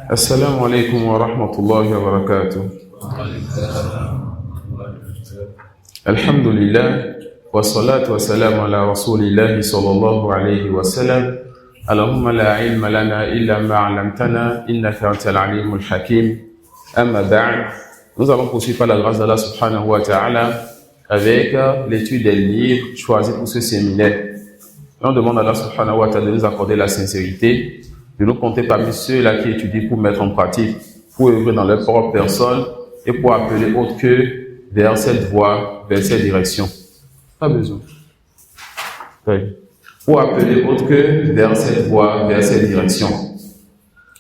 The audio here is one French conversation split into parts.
Assalamu alaikum wa rahmatullahi wa barakatuh. Alhamdulillah, wa salatu wa salam ala rasulillahi sallallahu alayhi wa sallam. Allahumma la ilma lana illa ma 'allamtana innaka antal alimul hakim. Amma ba'd, nous allons poursuivre par la grâce d'Allah subhanahu wa ta'ala avec l'étude des livres choisis pour ce séminaire. Et on demande à Allah subhanahu wa ta'ala de nous accorder la sincérité, de nous compter parmi ceux-là qui étudient pour mettre en pratique, pour œuvrer dans leur propre personne et pour appeler autre que vers cette voie, vers cette direction. Pas besoin. Oui. Pour appeler autre que vers cette voie, vers cette direction.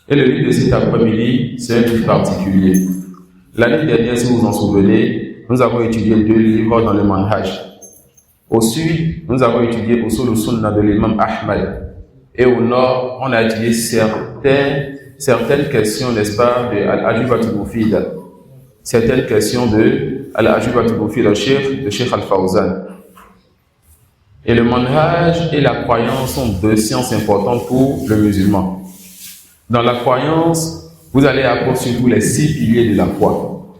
Et le livre de cet après-midi, c'est un livre particulier. L'année dernière, si vous vous en souvenez, nous avons étudié 2 livres dans le Manhaj. Au sud, nous avons étudié Usul al-Sunnah de l'imam Ahmad. Et au nord, on a étudié certaines questions, n'est-ce pas, de Al-Ajubatul Mufida. Certaines questions de Al-Ajubatul Mufida, de Cheikh Al-Fawzan. Et le manhaj et la croyance sont 2 sciences importantes pour le musulman. Dans la croyance, vous allez apprendre surtout les 6 piliers de la foi.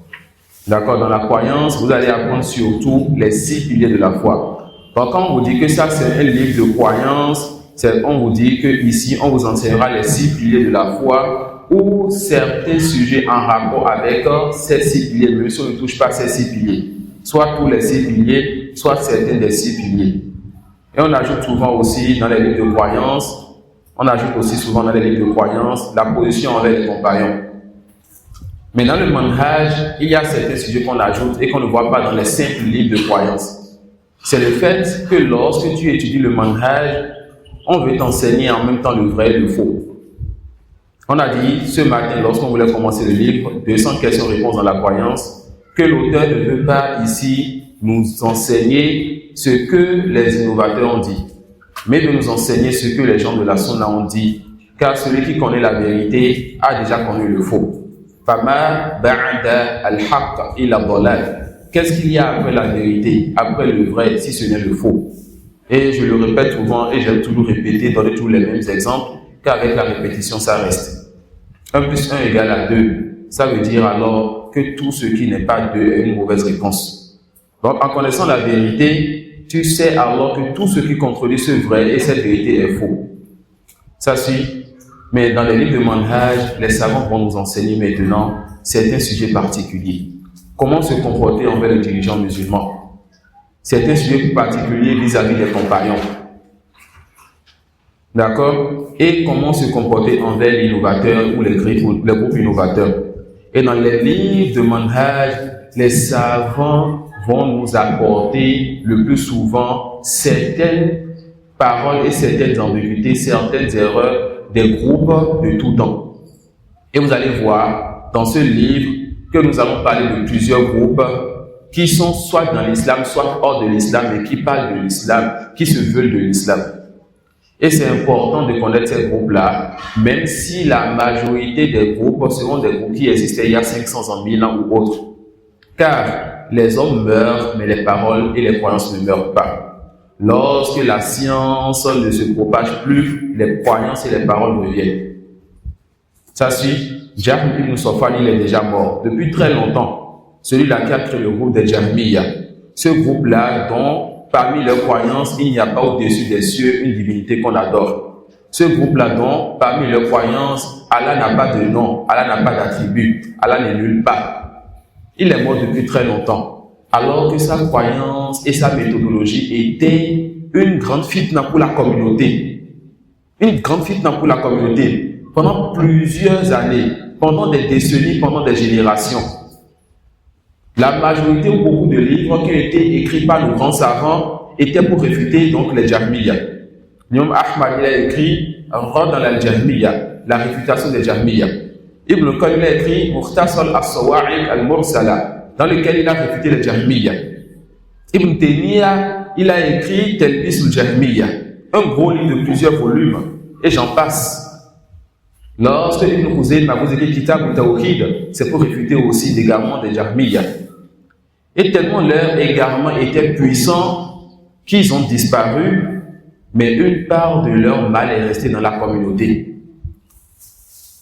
D'accord? Dans la croyance, vous allez apprendre surtout les 6 piliers de la foi. Donc, quand on vous dit que ça, c'est un livre de croyance, on vous dit que ici, on vous enseignera les 6 piliers de la foi ou certains sujets en rapport avec ces 6 piliers, même si on ne touche pas ces 6 piliers. Soit tous les 6 piliers, soit certains des 6 piliers. Et on ajoute souvent aussi dans les livres de croyance, la position envers les compagnons. Mais dans le manhaj, il y a certains sujets qu'on ajoute et qu'on ne voit pas dans les simples livres de croyance. C'est le fait que lorsque tu étudies le manhaj, on veut t'enseigner en même temps le vrai et le faux. On a dit ce matin, lorsqu'on voulait commencer le livre, 200 questions-réponses dans la croyance, que l'auteur ne veut pas ici nous enseigner ce que les innovateurs ont dit, mais veut nous enseigner ce que les gens de la Sunna ont dit, car celui qui connaît la vérité a déjà connu le faux. Fama ba'da al-haqq illa dalal. Qu'est-ce qu'il y a après la vérité, après le vrai, si ce n'est le faux? Et je le répète souvent, et j'aime toujours répéter, donner tous les mêmes exemples, qu'avec la répétition, ça reste. 1 plus 1 égale à 2. Ça veut dire alors que tout ce qui n'est pas 2 est une mauvaise réponse. Donc, en connaissant la vérité, tu sais alors que tout ce qui contredit ce vrai et cette vérité est faux. Ça suit. Mais dans les livres de manhaj, les savants vont nous enseigner maintenant certains sujets particuliers. Comment se comporter envers les dirigeants musulmans. Certains sujets particuliers vis-à-vis des compagnons. D'accord? Et comment se comporter envers l'innovateur ou les groupes innovateurs. Et dans les livres de manhaj, les savants vont nous apporter le plus souvent certaines paroles et certaines ambiguïtés, certaines erreurs des groupes de tout temps. Et vous allez voir dans ce livre que nous allons parler de plusieurs groupes qui sont soit dans l'islam, soit hors de l'islam, et qui parlent de l'islam, qui se veulent de l'islam. Et c'est important de connaître ces groupes-là, même si la majorité des groupes seront des groupes qui existaient il y a 500 ans, 1000 ans ou autres. Car les hommes meurent, mais les paroles et les croyances ne meurent pas. Lorsque la science ne se propage plus, les croyances et les paroles reviennent. Ça suit. Jahm ibn Safwan, il est déjà mort depuis très longtemps. Celui-là qui a créé le groupe des Jahmiya. Ce groupe-là, dont parmi leurs croyances, il n'y a pas au-dessus des cieux une divinité qu'on adore. Ce groupe-là, dont parmi leurs croyances, Allah n'a pas de nom, Allah n'a pas d'attribut, Allah n'est nulle part. Il est mort depuis très longtemps. Alors que sa croyance et sa méthodologie étaient une grande fitna pour la communauté. Une grande fitna pour la communauté. Pendant plusieurs années, pendant des décennies, pendant des générations. La majorité ou beaucoup de livres qui ont été écrits par nos grands savants étaient pour réfuter donc les Jahmiya. L'imam Ahmad il a écrit Rad al-Jahmiya, la réfutation des Jahmiya. Ibn Qayyim a écrit Mukhtasar as-Sawa'iq al-Mursala, dans lequel il a réfuté les Jahmiya. Ibn Taymiyyah, il a écrit Talbis al-Jahmiya, un gros livre de plusieurs volumes, et j'en passe. Lorsque Ibn Khuzaymah a écrit Kitab al-Tawhid, c'est pour réfuter aussi l'égarement des Jahmiya. Et tellement leur égarement était puissant qu'ils ont disparu, mais une part de leur mal est restée dans la communauté.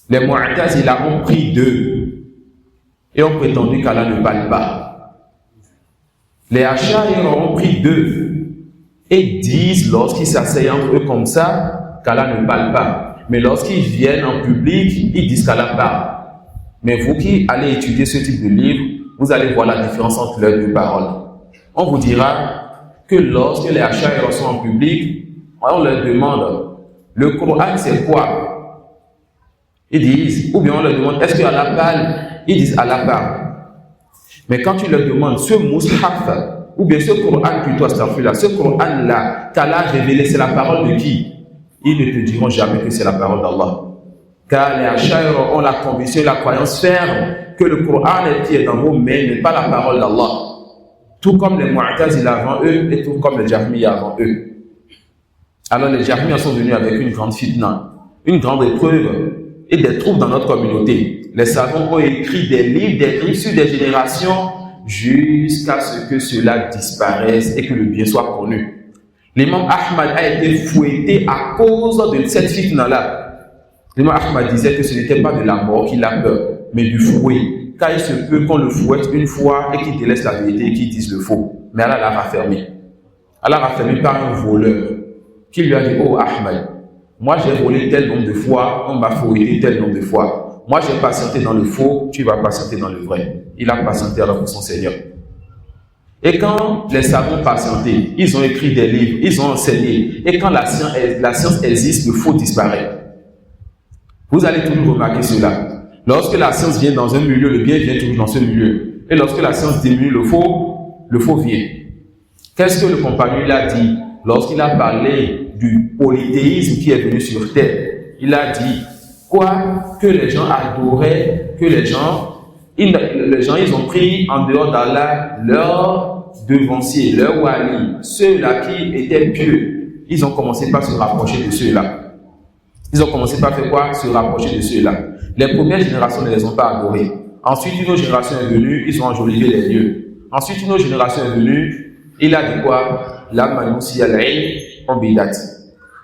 Les Mu'tazila ont pris d'eux et ont prétendu qu'Allah ne parle pas. Les Ash'ari ont pris d'eux et disent, lorsqu'ils s'asseyent entre eux comme ça, qu'Allah ne parle pas. Mais lorsqu'ils viennent en public, ils disent qu'Allah parle. Mais vous qui allez étudier ce type de livre, vous allez voir la différence entre leurs deux paroles. On vous dira que lorsque les Ash'ari sont en public, on leur demande, le Coran c'est quoi? Ils disent, ou bien on leur demande, est-ce que Allah parle? Ils disent, Allah parle. Mais quand tu leur demandes, ce mushaf, ou bien ce Coran plutôt, astaghfirullah, ce Coran-là, qu'Allah a révélé, c'est la parole de qui? Ils ne te diront jamais que c'est la parole d'Allah. Car les Ash'ari ont la conviction et la croyance ferme que le Coran qui est dans vos mains n'est pas la parole d'Allah. Tout comme les Mu'tazila avant eux et tout comme les Jahmiya avant eux. Alors les Jahmiya sont venus avec une grande fitna, une grande épreuve et des troubles dans notre communauté. Les savants ont écrit des livres sur des générations jusqu'à ce que cela disparaisse et que le bien soit connu. L'imam Ahmad a été fouetté à cause de cette fitna-là. L'imam Ahmad disait que ce n'était pas de la mort qu'il a peur, mais du fouet. Car il se peut qu'on le fouette une fois et qu'il délaisse la vérité et qu'il dise le faux. Mais Allah l'a raffermi. Allah l'a raffermi par un voleur qui lui a dit, oh Ahmad, moi j'ai volé tel nombre de fois, on m'a fouetté tel nombre de fois. Moi j'ai patienté dans le faux, tu vas patienter dans le vrai. Il a patienté alors pour son Seigneur. Et quand les savants patientaient, ils ont écrit des livres, ils ont enseigné. Et quand la science existe, le faux disparaît. Vous allez toujours remarquer cela. Lorsque la science vient dans un milieu, le bien vient toujours dans ce milieu. Et lorsque la science diminue le faux vient. Qu'est-ce que le compagnon il a dit lorsqu'il a parlé du polythéisme qui est venu sur terre? Il a dit quoi? Que les gens adoraient, que les gens ils ont pris en dehors d'Allah leurs devanciers, leurs wali, ceux-là qui étaient pieux. Ils ont commencé par se rapprocher de ceux-là. Ils ont commencé par faire quoi? Se rapprocher de ceux-là. Les premières générations ne les ont pas adorés. Ensuite, une autre génération est venue, ils ont enjolivé les lieux. Ensuite, une autre génération est venue, il a dit quoi? La manusi al-ilm ubidat.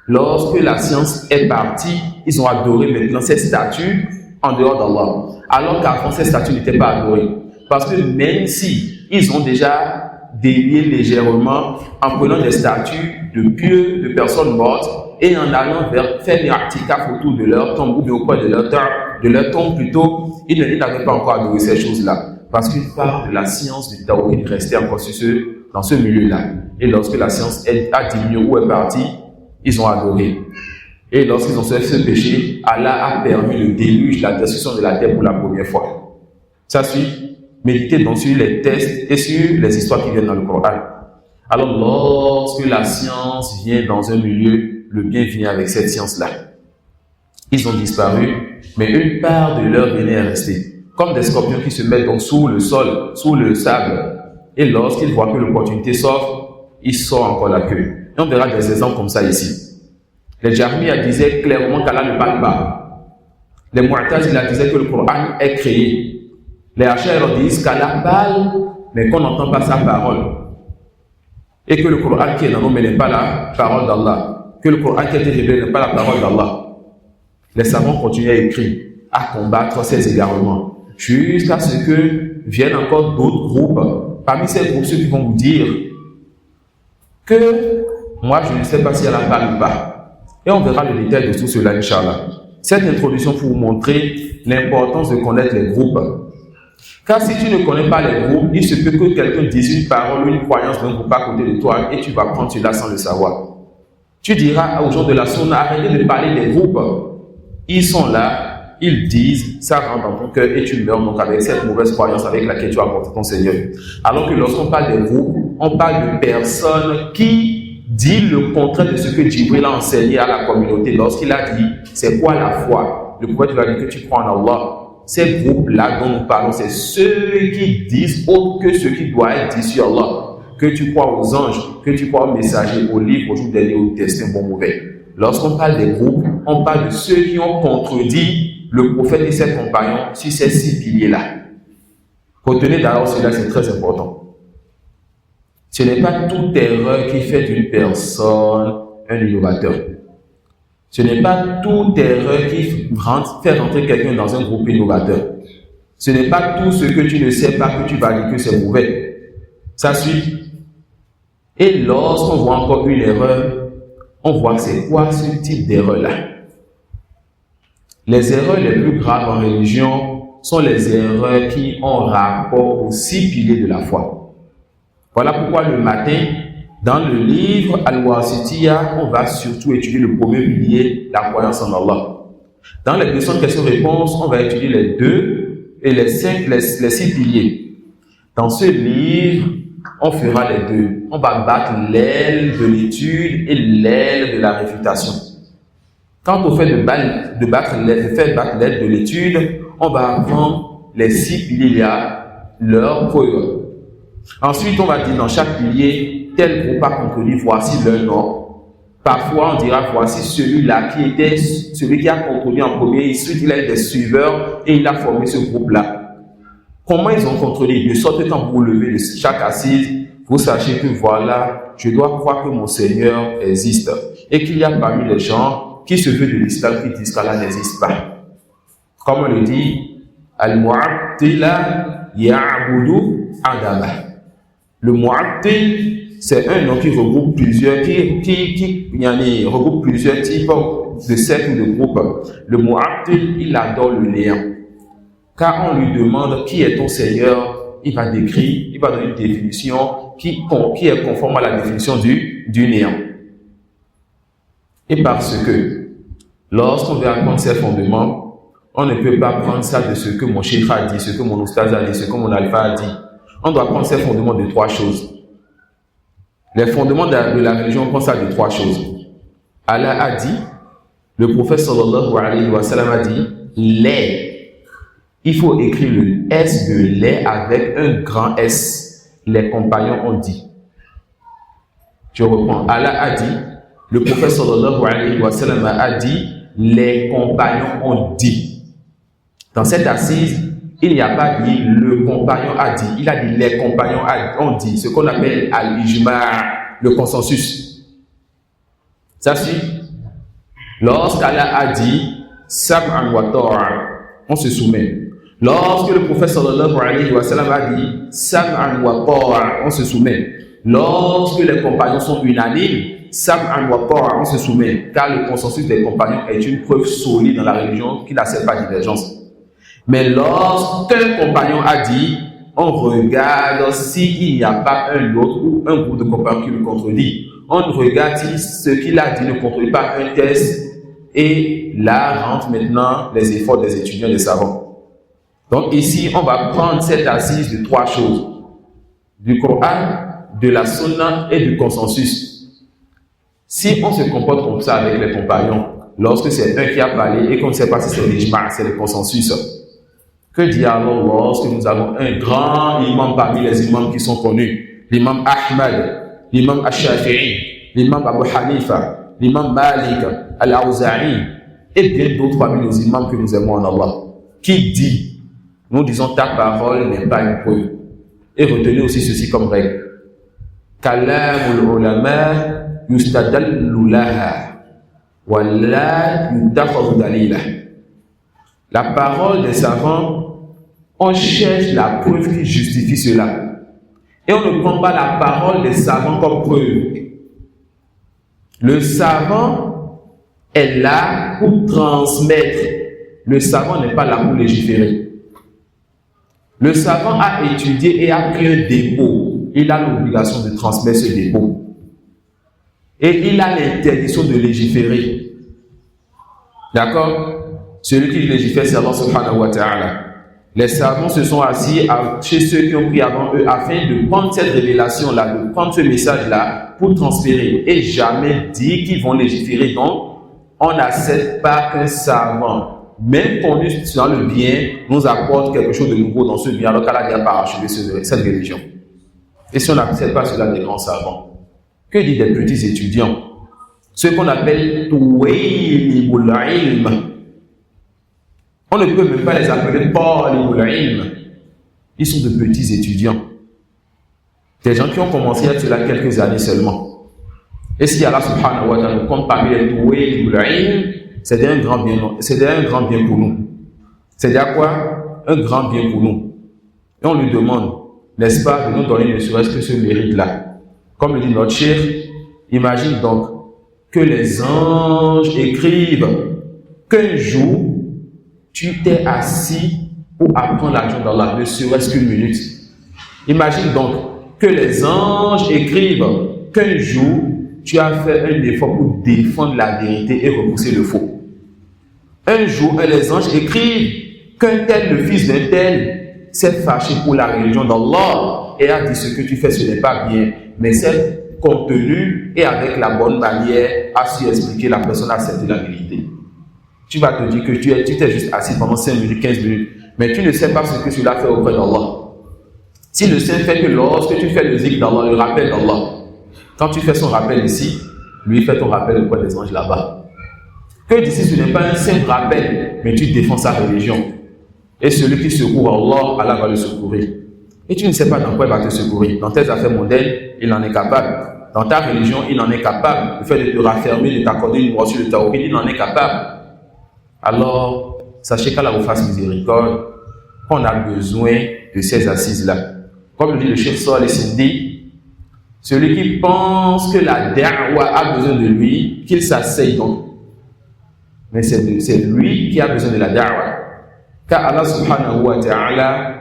Lorsque la science est partie, ils ont adoré maintenant ces statues en dehors d'Allah. Alors qu'avant, ces statues n'étaient pas adorées. Parce que même si ils ont déjà dévié légèrement en prenant des statues de pieux, de personnes mortes, et en allant vers faire des i'tikaf autour de leur tombe ou bien auprès de leur tombe plutôt, ils n'avaient pas encore adoré ces choses-là. Parce qu'une part de la science du tawhid restait encore dans ce milieu-là. Et lorsque la science a diminué ou est partie, ils ont adoré. Et lorsqu'ils ont fait ce péché, Allah a permis le déluge, la destruction de la terre pour la première fois. Ça suit, méditez donc sur les tests et sur les histoires qui viennent dans le Coran. Alors lorsque la science vient dans un milieu, le bien vient avec cette science-là. Ils ont disparu, mais une part de leur bien est restée. Comme des scorpions qui se mettent donc sous le sol, sous le sable. Et lorsqu'ils voient que l'opportunité s'offre, ils sortent encore la queue. Et on verra des exemples comme ça ici. Les Jahmiya disaient clairement qu'Allah ne parle pas. Les Mu'tazila disaient que le Coran est créé. Les Ash'ari disent qu'Allah parle, mais qu'on n'entend pas sa parole. Et que le Coran qui est dans nous n'est pas la parole d'Allah. Que le Coran qui a été révélé n'est pas la parole d'Allah. Les savants continuent à écrire, à combattre ces égarements, jusqu'à ce que viennent encore d'autres groupes. Parmi ces groupes, ceux qui vont vous dire que moi je ne sais pas si Allah parle ou pas. Et on verra le détail de tout cela, Inch'Allah. Cette introduction pour vous montrer l'importance de connaître les groupes. Car si tu ne connais pas les groupes, il se peut que quelqu'un dise une parole ou une croyance d'un groupe à côté de toi et tu vas prendre cela sans le savoir. Tu diras aux gens de la Sunna, arrêtez de parler des groupes. Ils sont là, ils disent, ça rentre dans ton cœur et tu meurs donc avec cette mauvaise croyance avec laquelle tu as porté ton Seigneur. Alors que lorsqu'on parle des groupes, on parle de personnes qui disent le contraire de ce que Jibril a enseigné à la communauté. Lorsqu'il a dit, c'est quoi la foi? Le prophète lui a dit que tu crois en Allah. Ces groupes-là dont nous parlons, c'est ceux qui disent autre que ce qui doit être dit sur Allah. Que tu crois aux anges, que tu crois aux messagers, aux livres, aux jours derniers, au destin bon mauvais. Lorsqu'on parle des groupes, on parle de ceux qui ont contredit le prophète et ses compagnons sur ces 6 piliers-là. Retenez d'ailleurs cela, c'est très important. Ce n'est pas toute erreur qui fait d'une personne un innovateur. Ce n'est pas toute erreur qui fait rentrer quelqu'un dans un groupe innovateur. Ce n'est pas tout ce que tu ne sais pas que tu vas dire que c'est mauvais. Ça suit. Et lorsqu'on voit encore une erreur, on voit c'est quoi ce type d'erreur-là. Les erreurs les plus graves en religion sont les erreurs qui ont rapport aux 6 piliers de la foi. Voilà pourquoi le matin, dans le livre Al-Wasitiyya, on va surtout étudier le premier pilier, la croyance en Allah. Dans les leçons de questions-réponses, on va étudier les 2 et les 6 piliers. Dans ce livre, on fera les 2. On va battre l'aile de l'étude et l'aile de la réfutation. Quant au fait de faire battre l'aile de l'étude, on va apprendre les 6 piliers là, leur preuve. Ensuite, on va dire dans chaque pilier, tel groupe a contredit, voici leur nom. Parfois, on dira, voici celui-là qui était celui qui a contredit en premier, ensuite il a des suiveurs et il a formé ce groupe-là. Comment ils ont contredit? De sorte que quand vous levez de chaque assise, vous sachez que voilà, je dois croire que mon Seigneur existe et qu'il y a parmi les gens qui se veulent de l'islam qui disent qu'Allah n'existe pas. Comme on le dit, Al-Mu'attila ya'budu adama. Le Mu'attil, c'est un nom qui regroupe plusieurs, regroupe plusieurs types de sectes ou de groupes. Le Mu'attil, il adore le néant. Car on lui demande qui est ton Seigneur, il va décrire, il va donner une définition qui est conforme à la définition du néant. Et parce que, lorsqu'on veut apprendre ces fondements, on ne peut pas prendre ça de ce que mon cheikh a dit, ce que mon oustaz a dit, ce que mon alpha a dit. On doit prendre ces fondements de 3 choses. Les fondements de la religion, on prend ça de 3 choses. Allah a dit, le prophète sallallahu alayhi wa sallam a dit, les. Il faut écrire le S de les avec un grand S. Les compagnons ont dit. Je reprends. Allah a dit, le prophète sallallahu alayhi wa sallam a dit, les compagnons ont dit. Dans cette assise, il n'y a pas dit le compagnon a dit, il a dit les compagnons ont dit, ce qu'on appelle al-ijma', le consensus. Ça suit. Lorsqu'Allah a dit sab'an wa ta'a, on se soumet. Lorsque le prophète sallallahu alayhi wa sallam a dit sab'an wa ta'a, on se soumet. Lorsque les compagnons sont unanimes, sab'an wa ta'a, on se soumet. Car le consensus des compagnons est une preuve solide dans la religion qui n'accepte pas de divergence. Mais lorsqu'un compagnon a dit, on regarde s'il n'y a pas un autre ou un groupe de compagnons qui le contredit. On regarde si ce qu'il a dit ne contredit pas un test. Et là rentrent maintenant les efforts des étudiants, des savants. Donc ici, on va prendre cette assise de 3 choses. Du Coran, de la Sunna et du consensus. Si on se comporte comme ça avec les compagnons, lorsque c'est un qui a parlé et qu'on ne sait pas si c'est l'ijma', c'est le consensus, que dit alors lorsque nous avons un grand imam parmi les imams qui sont connus, l'imam Ahmad, l'imam Ash-Shafi'i, l'imam Abu Hanifa, l'imam Malik, Al-Awza'i et bien d'autres parmi les imams que nous aimons en Allah, qui dit, nous disons ta parole n'est pas une preuve. Et retenez aussi ceci comme règle. Kalamul ulama yustadallu laha wa la yutakhadhu dalila. La parole des savants, on cherche la preuve qui justifie cela. Et on ne prend pas la parole des savants comme preuve. Le savant est là pour transmettre. Le savant n'est pas là pour légiférer. Le savant a étudié et a pris un dépôt. Il a l'obligation de transmettre ce dépôt. Et il a l'interdiction de légiférer. D'accord? Celui qui légifère, c'est Allah subhanahu wa ta'ala. Les savants se sont assis chez ceux qui ont pris avant eux afin de prendre cette révélation-là, de prendre ce message-là pour transférer et jamais dire qu'ils vont légiférer. Donc, on n'accepte pas qu'un savant, même connu dans le bien, nous apporte quelque chose de nouveau dans ce bien alors qu'Allah a déjà parachevé cette religion. Et si on n'accepte pas cela des grands savants, que dit des petits étudiants? Ceux qu'on appelle Tuwaylibul ilm. On ne peut même pas les appeler Talibul ilm. Ils sont de petits étudiants. Des gens qui ont commencé à cela quelques années seulement. Et si Allah subhanahu wa ta'ala nous compte parmi les doués du ilm, c'est un grand bien pour nous. C'est-à-dire quoi? Un grand bien pour nous. Et on lui demande, n'est-ce pas, de nous donner ne serait-ce que ce mérite-là. Comme le dit notre cheikh, imagine donc que les anges écrivent qu'un jour, tu t'es assis pour apprendre l'argent d'Allah, ne serait-ce qu'une minute. Imagine donc que les anges écrivent qu'un jour, tu as fait un effort pour défendre la vérité et repousser le faux. Un jour, les anges écrivent qu'un tel, le fils d'un tel, s'est fâché pour la religion d'Allah et a dit ce que tu fais, ce n'est pas bien, mais c'est contenu et avec la bonne manière a su expliquer, la personne a accepté la vérité. Tu vas te dire que tu t'es juste assis pendant 5 minutes, 15 minutes, mais tu ne sais pas ce que cela fait auprès d'Allah. Si le saint fait que lorsque tu fais le zikr d'Allah, le rappel d'Allah, quand tu fais son rappel ici, lui fait ton rappel auprès des anges là-bas. Que d'ici ce n'est pas un simple rappel, mais tu défends sa religion. Et celui qui secourt Allah, Allah va le secourir. Et tu ne sais pas dans quoi il va te secourir. Dans tes affaires mondaines, il en est capable. Dans ta religion, il en est capable. Le fait de te raffermer, de t'accorder une morsure de tawhid, il en est capable. Alors, sachez qu'Allah vous fasse miséricorde, qu'on a besoin de ces assises-là. Comme le dit le Cheikh Salih Sindi, celui qui pense que la da'wa a besoin de lui, qu'il s'asseye donc. Mais c'est lui qui a besoin de la da'wa. Car Allah subhanahu wa ta'ala,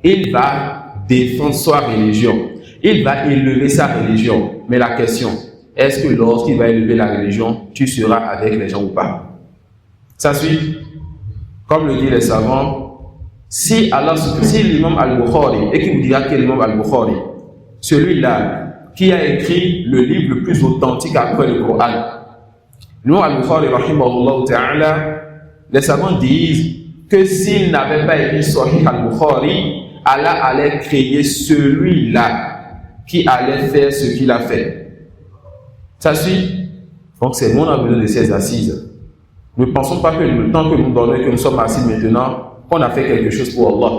il va défendre sa religion. Il va élever sa religion. Mais la question, est-ce que lorsqu'il va élever la religion, tu seras avec les gens ou pas? Ça suit. Comme le disent les savants, si l'imam al-Bukhari, et qui vous dira quel imam al-Bukhari, celui-là qui a écrit le livre le plus authentique après le Coran, l'imam al-Bukhari, rahimahullah ta'ala, les savants disent que s'il n'avait pas écrit Sahih al-Bukhari, Allah allait créer celui-là qui allait faire ce qu'il a fait. Ça suit. Donc c'est nous, on a besoin de ces assises. Ne pensons pas que le temps que nous donnons et que nous sommes assis maintenant, qu'on a fait quelque chose pour Allah.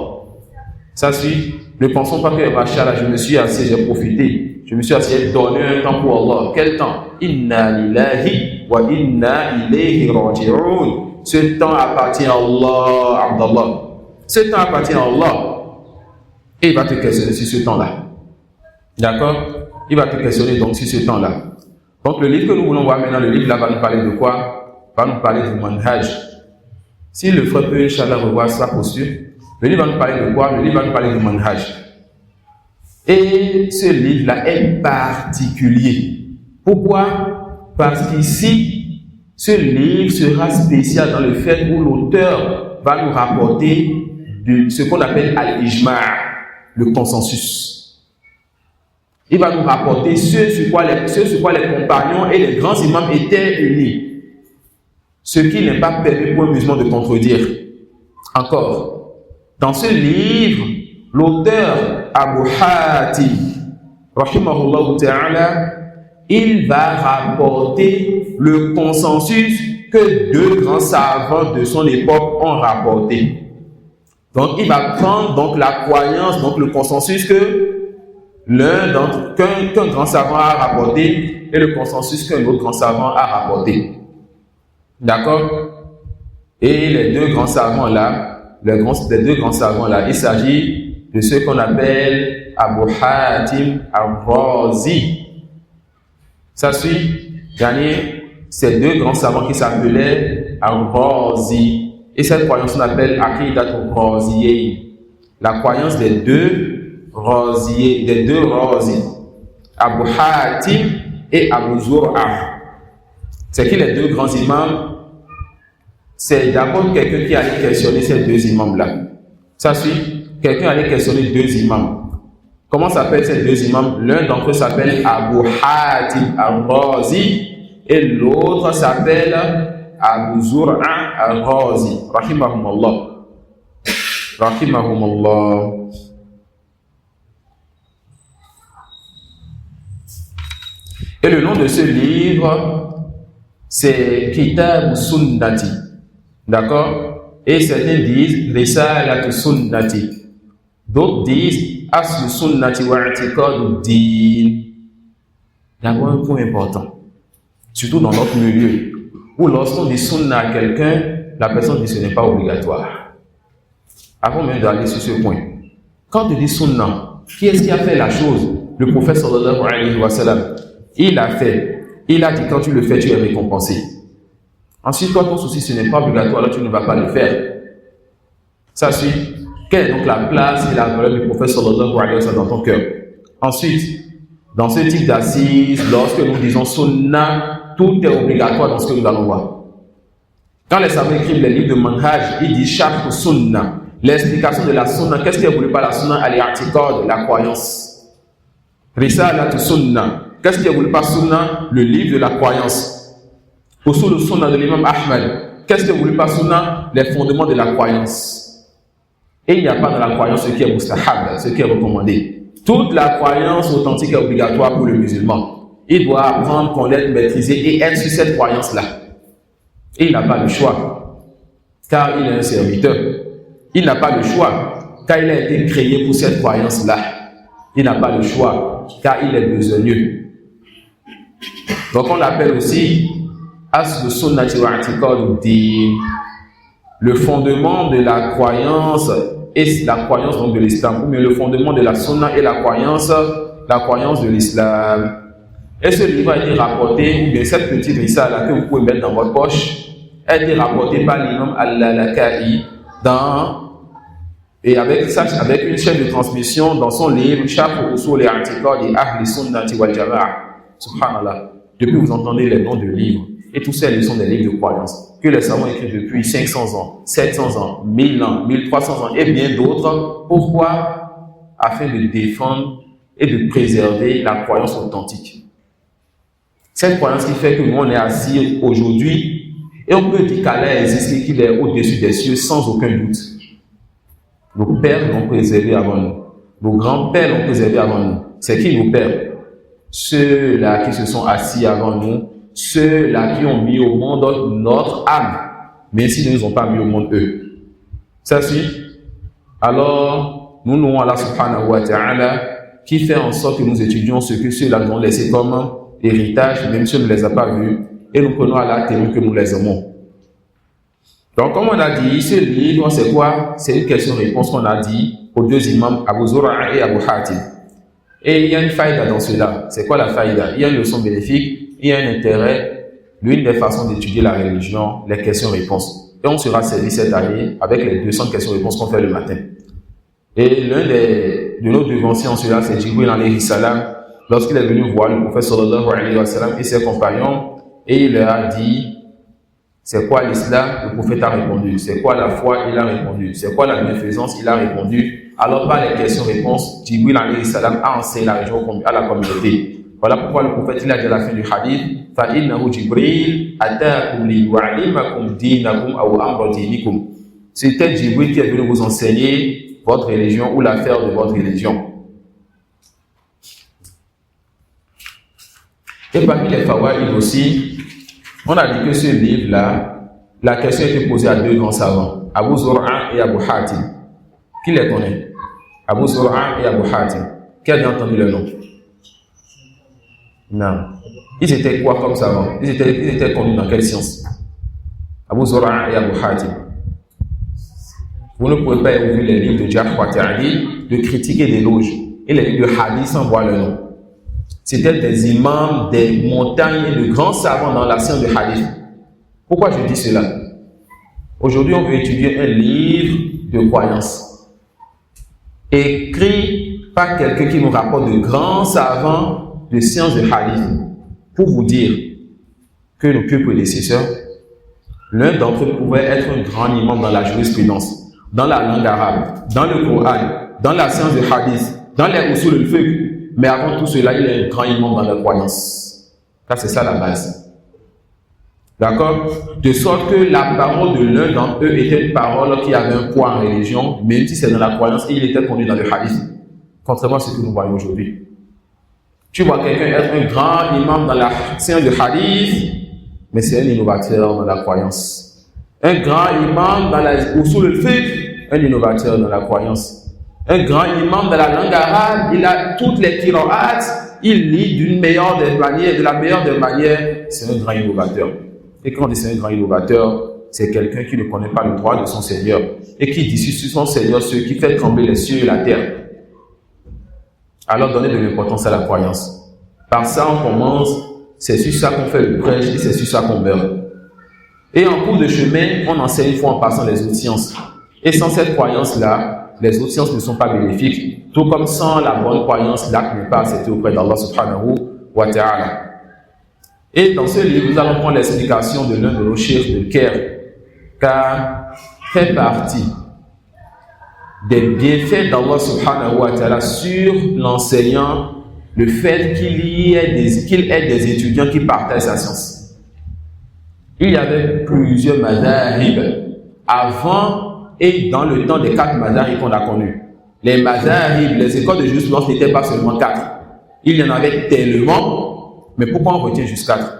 Ça suit. Ne pensons pas que, machallah, je me suis assis, j'ai profité. Je me suis assis, j'ai donné un temps pour Allah. Quel temps? Inna lillahi wa inna ilayhi raji'un. Ce temps appartient à Allah, Abdallah. Ce temps appartient à Allah. Et il va te questionner sur ce temps-là. D'accord? Il va te questionner donc sur ce temps-là. Donc le livre que nous voulons voir maintenant, le livre là va nous parler de quoi? Va nous parler du manhaj. Si le frère peut, Inch'Allah, revoir sa posture, le livre va nous parler de quoi? Le livre va nous parler du manhaj. Et ce livre-là est particulier. Pourquoi? Parce qu'ici, ce livre sera spécial dans le fait où l'auteur va nous rapporter de ce qu'on appelle al-ijma', le consensus. Il va nous rapporter ce sur quoi les compagnons et les grands imams étaient unis. Ce qui n'est pas permis pour un musulman de contredire. Encore, dans ce livre, l'auteur Abu Hatim, rahimahullah ta'ala, il va rapporter le consensus que deux grands savants de son époque ont rapporté. Donc, il va prendre donc la croyance, donc le consensus que qu'un grand savant a rapporté et le consensus qu'un autre grand savant a rapporté. D'accord? Et les deux grands savants là, il s'agit de ceux qu'on appelle Abu Hatim al-Razi. Ça suit, ces deux grands savants qui s'appelaient al-Razi. Et cette croyance on appelle Aqidatul Raziyyin. La croyance des deux Razi, Abu Hatim et Abu Zur'a. C'est qui les deux grands imams? C'est d'abord quelqu'un qui allait questionner ces deux imams-là. Ça suit, quelqu'un allait questionner deux imams. Comment s'appellent ces deux imams? L'un d'entre eux s'appelle Abu Hatim al-Razi et l'autre s'appelle Abu Zur'a al-Razi. Rahimahumallah. Rahimahumallah. Et le nom de ce livre, c'est Kitab Sunnati. D'accord? Et certains disent Risalatu Sunnati. D'autres disent Aslu Sunnati wa i'tiqadu din. D'abord, un point important, surtout dans notre milieu, où lorsqu'on dit sunna à quelqu'un, la personne dit ce n'est pas obligatoire. Avant même d'aller sur ce point, quand tu dis sunna, qui est-ce qui a fait la chose? Le prophète sallallahu alayhi wa sallam, il a fait. Il a dit quand tu le fais, tu es récompensé. Ensuite, toi, ton souci, ce n'est pas obligatoire, alors tu ne vas pas le faire. Ça suit. Quelle est donc la place et la valeur du prophète sallallahu alayhi wa sallam dans ton cœur? Ensuite, dans ce type d'assises, lorsque nous disons sunna, tout est obligatoire dans ce que nous allons voir. Quand les savants écrivent les livres de manhaj, ils disent chaque sunna. L'explication de la sunna, qu'est-ce qui est voulu par la sunna? Al-i'tiqad, la croyance. Risalat sunna. Qu'est-ce qui est voulu par sunna? Le livre de la croyance. Usul sunna de l'imam Ahmad. Qu'est-ce qui est voulu par sunna? Les fondements de la croyance. Et il n'y a pas dans la croyance ce qui est mustahab, ce qui est recommandé. Toute la croyance authentique est obligatoire pour le musulman. Il doit apprendre, connaître, maîtriser et être sur cette croyance-là. Et il n'a pas le choix, car il est un serviteur. Il n'a pas le choix, car il a été créé pour cette croyance-là. Il n'a pas le choix, car il est besogneux. Donc on l'appelle aussi Aslu Sunnati wa I'tiqaduddin, le fondement de la croyance et la croyance donc de l'islam, ou bien le fondement de la sunna et la croyance de l'islam. Et ce livre a été rapporté, ou bien cette petite risala que vous pouvez mettre dans votre poche, a été rapporté par l'imam Al-Lalaka'i et avec une chaîne de transmission dans son livre Sharh Usul I'tiqad Ahli Sunnati wal Jama'a. Subhanallah. Depuis vous entendez les noms de livres, et tous ces livres sont des livres de croyance que les savants écrivent depuis 500 ans, 700 ans, 1000 ans, 1300 ans et bien d'autres. Pourquoi? Afin de défendre et de préserver la croyance authentique. Cette croyance qui fait que nous on est assis aujourd'hui et on peut dire qu'Allah existe et qu'il est au-dessus des cieux sans aucun doute. Nos pères l'ont préservé avant nous. Nos grands-pères l'ont préservé avant nous. C'est qui nos pères? Ceux-là qui se sont assis avant nous, ceux-là qui ont mis au monde notre âme, mais s'ils ne nous ont pas mis au monde eux. Ça suit. Alors, nous louons Allah subhanahu wa ta'ala qui fait en sorte que nous étudions ce que ceux-là nous ont laissé comme héritage, même si on ne les a pas vus, et nous prenons Allah témoin que nous les aimons. Donc, comme on a dit, ce livre, c'est quoi? C'est une question-réponse qu'on a dit aux deux imams, Abu Zur'a et Abu Hatim. Et il y a une faïda dans cela. C'est quoi la faïda? Il y a une leçon bénéfique, il y a un intérêt, l'une des façons d'étudier la religion, les questions-réponses. Et on sera servi cette année avec les 200 questions-réponses qu'on fait le matin. Et l'un de nos devanciers en cela, c'est Jibril alayhi salam, lorsqu'il est venu voir le prophète sallallahu alayhi wa sallam et ses compagnons, et il leur a dit, c'est quoi l'islam? Le prophète a répondu. C'est quoi la foi? Il a répondu. C'est quoi la bienfaisance? Il a répondu. Alors par les questions-réponses, Jibril alayhi salam a enseigné la religion à la communauté. Voilà pourquoi le prophète il a dit à la fin du hadith, فَإِنَّهُ جِبْرِيلٌ أَتَاكُمْ لِيُعَلِّمَكُمْ دِينَكُمْ أَوْ أَمْرَ دِينِكُمْ. C'était Jibril qui est venu vous enseigner votre religion ou l'affaire de votre religion. Et parmi les fawaïd aussi, on a dit que ce livre-là, la question a été posée à deux grands savants, Abu Zur'a et Abu Hatim. Qui les connaît? Abu Zur'a et Abu Hatim. Qui a bien entendu le nom? Non. Ils étaient quoi comme savants? Ils étaient connus dans quelle science? Abu Zur'a et Abu Hatim. Vous ne pouvez pas ouvrir les livres de Jarh wa Ta'dil, de critique et d'éloge, et les livres de hadith sans voir le nom. C'était des imams, des montagnes et de grands savants dans la science de hadith. Pourquoi je dis cela? Aujourd'hui, on veut étudier un livre de croyance, écrit par quelqu'un qui nous rapporte de grands savants de sciences de hadith, pour vous dire que nos pieux prédécesseurs, l'un d'entre eux pouvait être un grand imam dans la jurisprudence, dans la langue arabe, dans le Coran, dans la science de hadith, dans les usul al-fiqh, mais avant tout cela, il est un grand imam dans la croyance. Ça, c'est ça la base. D'accord? De sorte que la parole de l'un d'entre eux était une parole qui avait un poids en religion, même si c'est dans la croyance, et il était connu dans le hadith. Contrairement à ce que nous voyons aujourd'hui. Tu vois quelqu'un être un grand imam dans la science de hadith, mais c'est un innovateur dans la croyance. Un grand imam dans la usul al-fiqh, un innovateur dans la croyance. Un grand imam de la langue arabe, il a toutes les qira'at, il lit d'une meilleure des manières, de la meilleure des manières, c'est un grand innovateur. Et quand on dit c'est un grand innovateur, c'est quelqu'un qui ne connaît pas le droit de son Seigneur et qui dit sur son Seigneur ce qui fait trembler les cieux et la terre. Alors donnez de l'importance à la croyance. Par ça on commence, c'est sur ça qu'on fait le prêche et c'est sur ça qu'on meurt. Et en cours de chemin, on enseigne une fois en passant les autres sciences. Et sans cette croyance-là, les autres sciences ne sont pas bénéfiques. Tout comme sans la bonne croyance, l'acte n'est pas accepté auprès d'Allah subhanahu wa ta'ala. Et dans ce livre, nous allons prendre l'explication de l'un de nos chefs de Caire, car fait partie des bienfaits d'Allah subhanahu wa ta'ala sur l'enseignant, le fait qu'il ait des étudiants qui partagent sa science. Il y avait plusieurs madhahib avant et dans le temps des 4 madhahib qu'on a connus. Les madhahib, les écoles de jurisprudence n'étaient pas seulement 4. Il y en avait tellement, mais pourquoi on retient juste 4?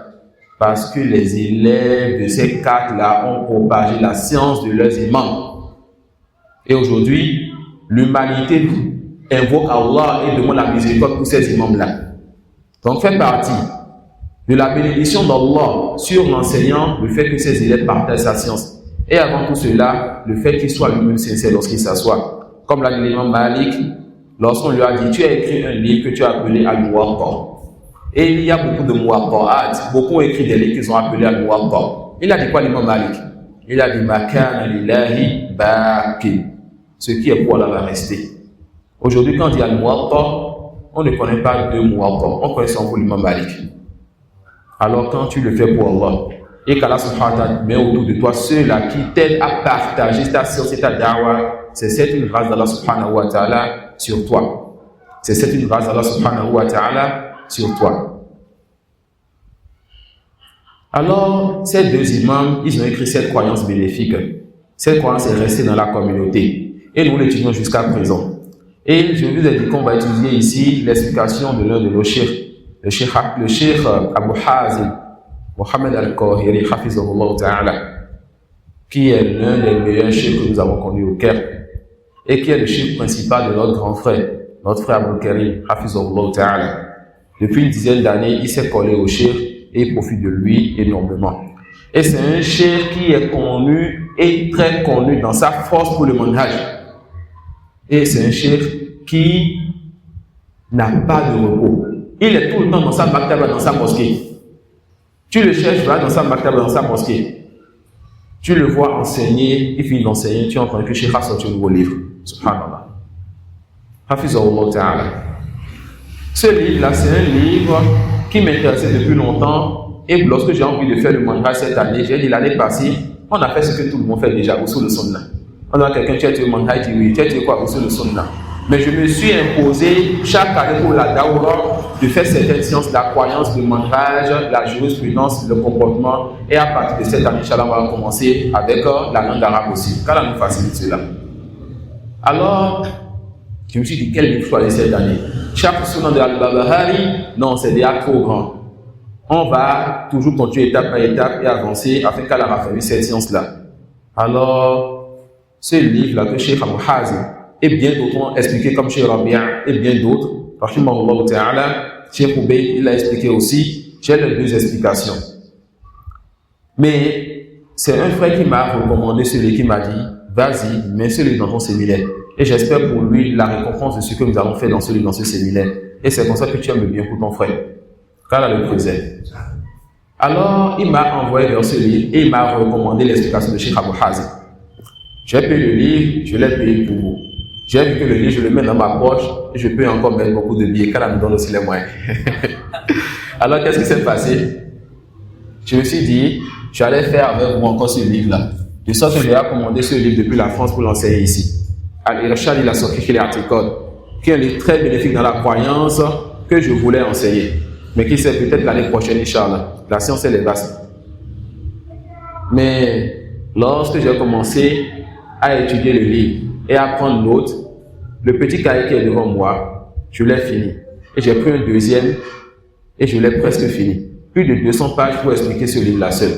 Parce que les élèves de ces 4-là ont propagé la science de leurs imams. Et aujourd'hui, l'humanité invoque Allah et demande la miséricorde pour ces imams-là. Donc, fait partie de la bénédiction d'Allah sur l'enseignant, le fait que ses élèves partagent sa science. Et avant tout cela, le fait qu'il soit lui-même sincère lorsqu'il s'assoit. Comme l'a dit l'imam Malik, lorsqu'on lui a dit, tu as écrit un livre que tu as appelé Al-Muwatta. Et il y a beaucoup de Muwatta'at, beaucoup ont écrit des livres qu'ils ont appelés Al-Muwatta. Il a dit quoi l'imam Malik? Il a dit, Makana lillahi baqi. Ce qui est pour Allah va rester. Aujourd'hui, quand il y a Al-Muwatta, on ne connaît pas de Muwatta, on connaît son l'imam Malik. Alors quand tu le fais pour Allah, et qu'Allah subhanahu wa ta'ala met autour de toi ceux-là qui t'aident à partager ta science et ta da'wah, c'est cette une grâce d'Allah subhanahu wa ta'ala sur toi. C'est cette une grâce d'Allah subhanahu wa ta'ala sur toi. Alors, ces 2 imams, ils ont écrit cette croyance bénéfique. Cette croyance est restée dans la communauté. Et nous l'étudions jusqu'à présent. Et je vous ai dit qu'on va étudier ici l'explication de l'un de nos chefs. Le cheikh Abu Hazim, Mohamed Al-Qahiri, Hafizahullah Ta'ala, qui est l'un des meilleurs cheikhs que nous avons connus au Caire, et qui est le cheikh principal de notre grand frère, notre frère Abou Karim, Hafizahullah Ta'ala. Depuis une dizaine d'années, il s'est collé au cheikh et il profite de lui énormément. Et c'est un cheikh qui est connu et très connu dans sa force pour le manhaj. Et c'est un cheikh qui n'a pas de repos. Il est tout le temps dans sa maktaba, dans sa mosquée. Tu le cherches, va dans sa maktaba, dans sa mosquée. Tu le vois enseigner, il finit d'enseigner, tu entends que le cheikh a sorti un nouveau livre. Subhanallah. Hafizahullah Ta'ala. Ce livre-là, c'est un livre qui m'intéressait depuis longtemps. Et lorsque j'ai envie de faire le manhaj cette année, j'ai dit l'année passée, on a fait ce que tout le monde fait déjà, usul al-sunnah. On a quelqu'un qui a tué le manhaj, dit oui, tu as tué quoi, usul al-sunnah. Mais je me suis imposé chaque année pour la Daoura de faire certaines sciences, la croyance, le manhaj, la jurisprudence, le comportement. Et à partir de cette année, Inch'Allah, on va commencer avec la langue arabe aussi. Qu'Allah nous facilite cela. Alors, je me suis dit, quel livre choisir cette année? Chaque sunnah de Al-Barbahari, non, c'est déjà trop grand. On va toujours continuer étape par étape et avancer afin qu'Allah raffermisse cette science-là. Alors, ce livre-là que Cheikh Abu Hazim et bien d'autres ont expliqué comme Cheikh Rabia et bien d'autres, Rahimahullah Ta'ala, Cheikh Oubey, il a expliqué aussi, j'ai les 2 explications. Mais c'est un frère qui m'a recommandé celui qui m'a dit, vas-y, mets celui dans ton séminaire. Et j'espère pour lui la récompense de ce que nous avons fait dans ce séminaire. Et c'est comme ça que tu aimes bien pour ton frère. Qu'Allah le préserve. Alors, il m'a envoyé vers ce livre et il m'a recommandé l'explication de Cheikh Abu Hazim. J'ai payé le livre, je l'ai payé pour vous. J'ai vu que le livre, je le mets dans ma poche et je peux encore mettre beaucoup de billets. Qu'Allah me donne aussi les moyens. Alors, qu'est-ce qui s'est passé? Je me suis dit, j'allais faire avec vous encore ce livre-là. De sorte que j'ai commandé ce livre depuis la France pour l'enseigner ici. Al-Irshad ila Sahih al-I'tiqad, qui est un livre très bénéfique dans la croyance que je voulais enseigner. Mais qui sait, peut-être l'année prochaine, Inch'Allah. La science, elle est vaste. Mais lorsque j'ai commencé à étudier le livre et à prendre note, le petit cahier qui est devant moi, je l'ai fini. Et j'ai pris un deuxième et je l'ai presque fini. Plus de 200 pages pour expliquer ce livre-là seul.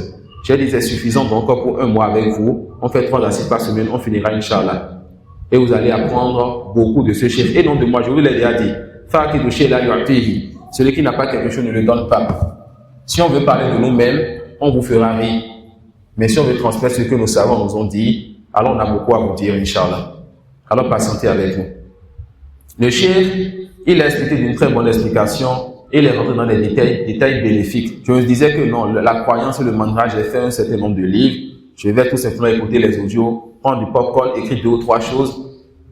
J'ai dit, c'est suffisant donc pour un mois avec vous. On fait 3 à 6 par semaine, on finira, Inch'Allah. Et vous allez apprendre beaucoup de ce chef. Et non de moi, je vous l'ai déjà dit. Faqidu shay'an yu'tihi. Celui qui n'a pas quelque chose ne le donne pas. Si on veut parler de nous-mêmes, on vous fera rire. Mais si on veut transmettre ce que nos savants nous ont dit, alors on a beaucoup à vous dire, Inch'Allah. Alors patientez avec nous. Le cheikh, il a expliqué d'une très bonne explication. Il est rentré dans des détails bénéfiques. Je me disais que non, la croyance et le mandrage, j'ai fait un certain nombre de livres. Je vais tout simplement écouter les audios, prendre du popcorn, écrire 2 ou 3 choses.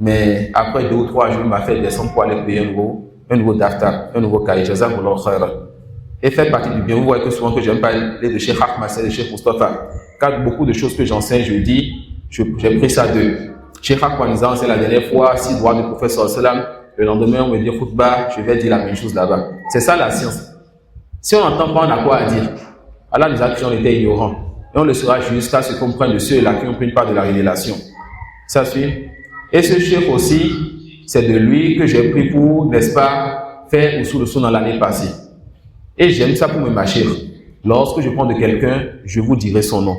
Mais après 2 ou 3 jours, il m'a fait descendre pour aller payer un nouveau daftar, un nouveau cahier. Jazakallah khairan. Et fait partie du bien. Vous voyez que souvent que j'aime parler de Cheikh Ahmed, de Cheikh Mustafa. Car beaucoup de choses que j'enseigne, je dis, j'ai pris ça d'eux. Cheikh Ahmed, c'est la dernière fois, 6 droits du prophète sallallahu alayhi wa sallam. Le lendemain, on me dit khutbah, je vais dire la même chose là-bas. C'est ça la science. Si on n'entend pas, on a quoi à dire. Allah nous a créés, on était ignorants. Et on le sera jusqu'à ce qu'on prenne de ceux-là qui ont pris une part de la révélation. Ça suit. Et ce cheikh aussi, c'est de lui que j'ai pris pour, n'est-ce pas, faire Usul le dans l'année passée. Et j'aime ça pour me mâcher. Lorsque je prends de quelqu'un, je vous dirai son nom.